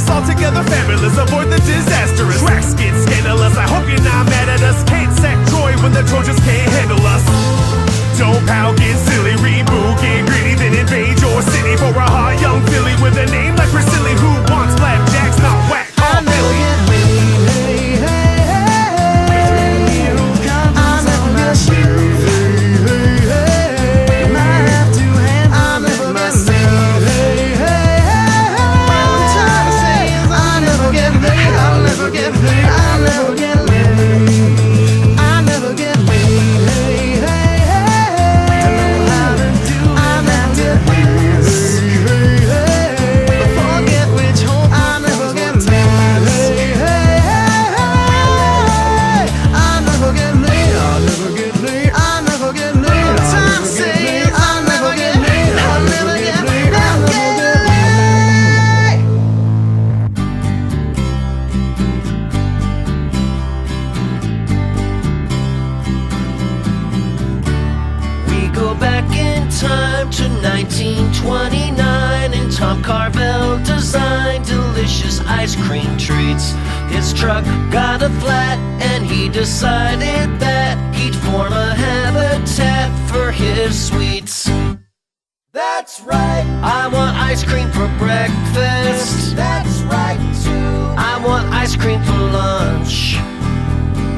altogether fabulous, avoid the disastrous. Cracks get scandalous, I hope you're not mad at us. Can't sack Troy when the Trojans can't handle us. Don't pout, get silly, reboot, get greedy, then invade your city for a hot young filly with a name like Priscilla who wants flapjacks, not whack. I never get laid. Hey, hey, hey. I never get laid. Hey, hey, hey. I have to handle myself. Hey, hey, hey. What I'm trying to say is I never get laid. I'll never get laid. I'll never get laid. I never get laid. Hey, hey, hey. I know how to do it. I never get laid. Hey, hey, hey. Forget which home. I never get laid. Hey, hey, hey. I never get laid. I'll never get laid. I never get laid. What I'm trying to say is I never get laid. I'll never get laid. I'll never get laid. We go back in time to 1929, and Tom Carvel designed delicious ice cream treats. His truck got a flat, and he decided that he'd form a habitat for his sweets. That's right, I want ice cream for breakfast. That's right, too. I want ice cream for lunch.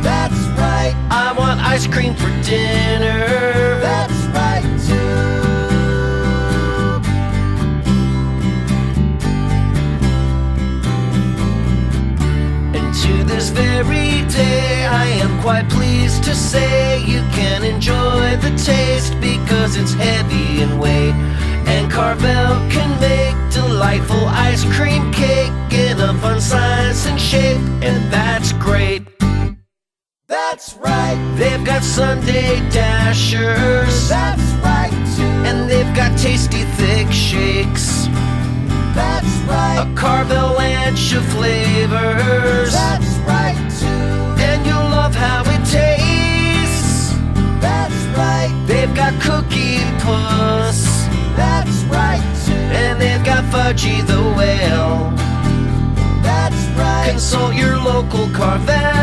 That's right, I want ice cream for dinner. That's right, too. And to this very day, I am quite pleased to say you can enjoy the taste because it's heavy in weight. And Carvel can make delightful ice cream cake in a fun size and shape, and that's great. That's right, they've got Sunday Dashers. That's right, too. And they've got tasty thick shakes. That's right, a Carvel ranch of flavors. That's right, too. And you'll love how it tastes. That's right, they've got Cookie Puss. That's right, too. And they've got Fudgy the Whale. That's right, consult your local Carvel.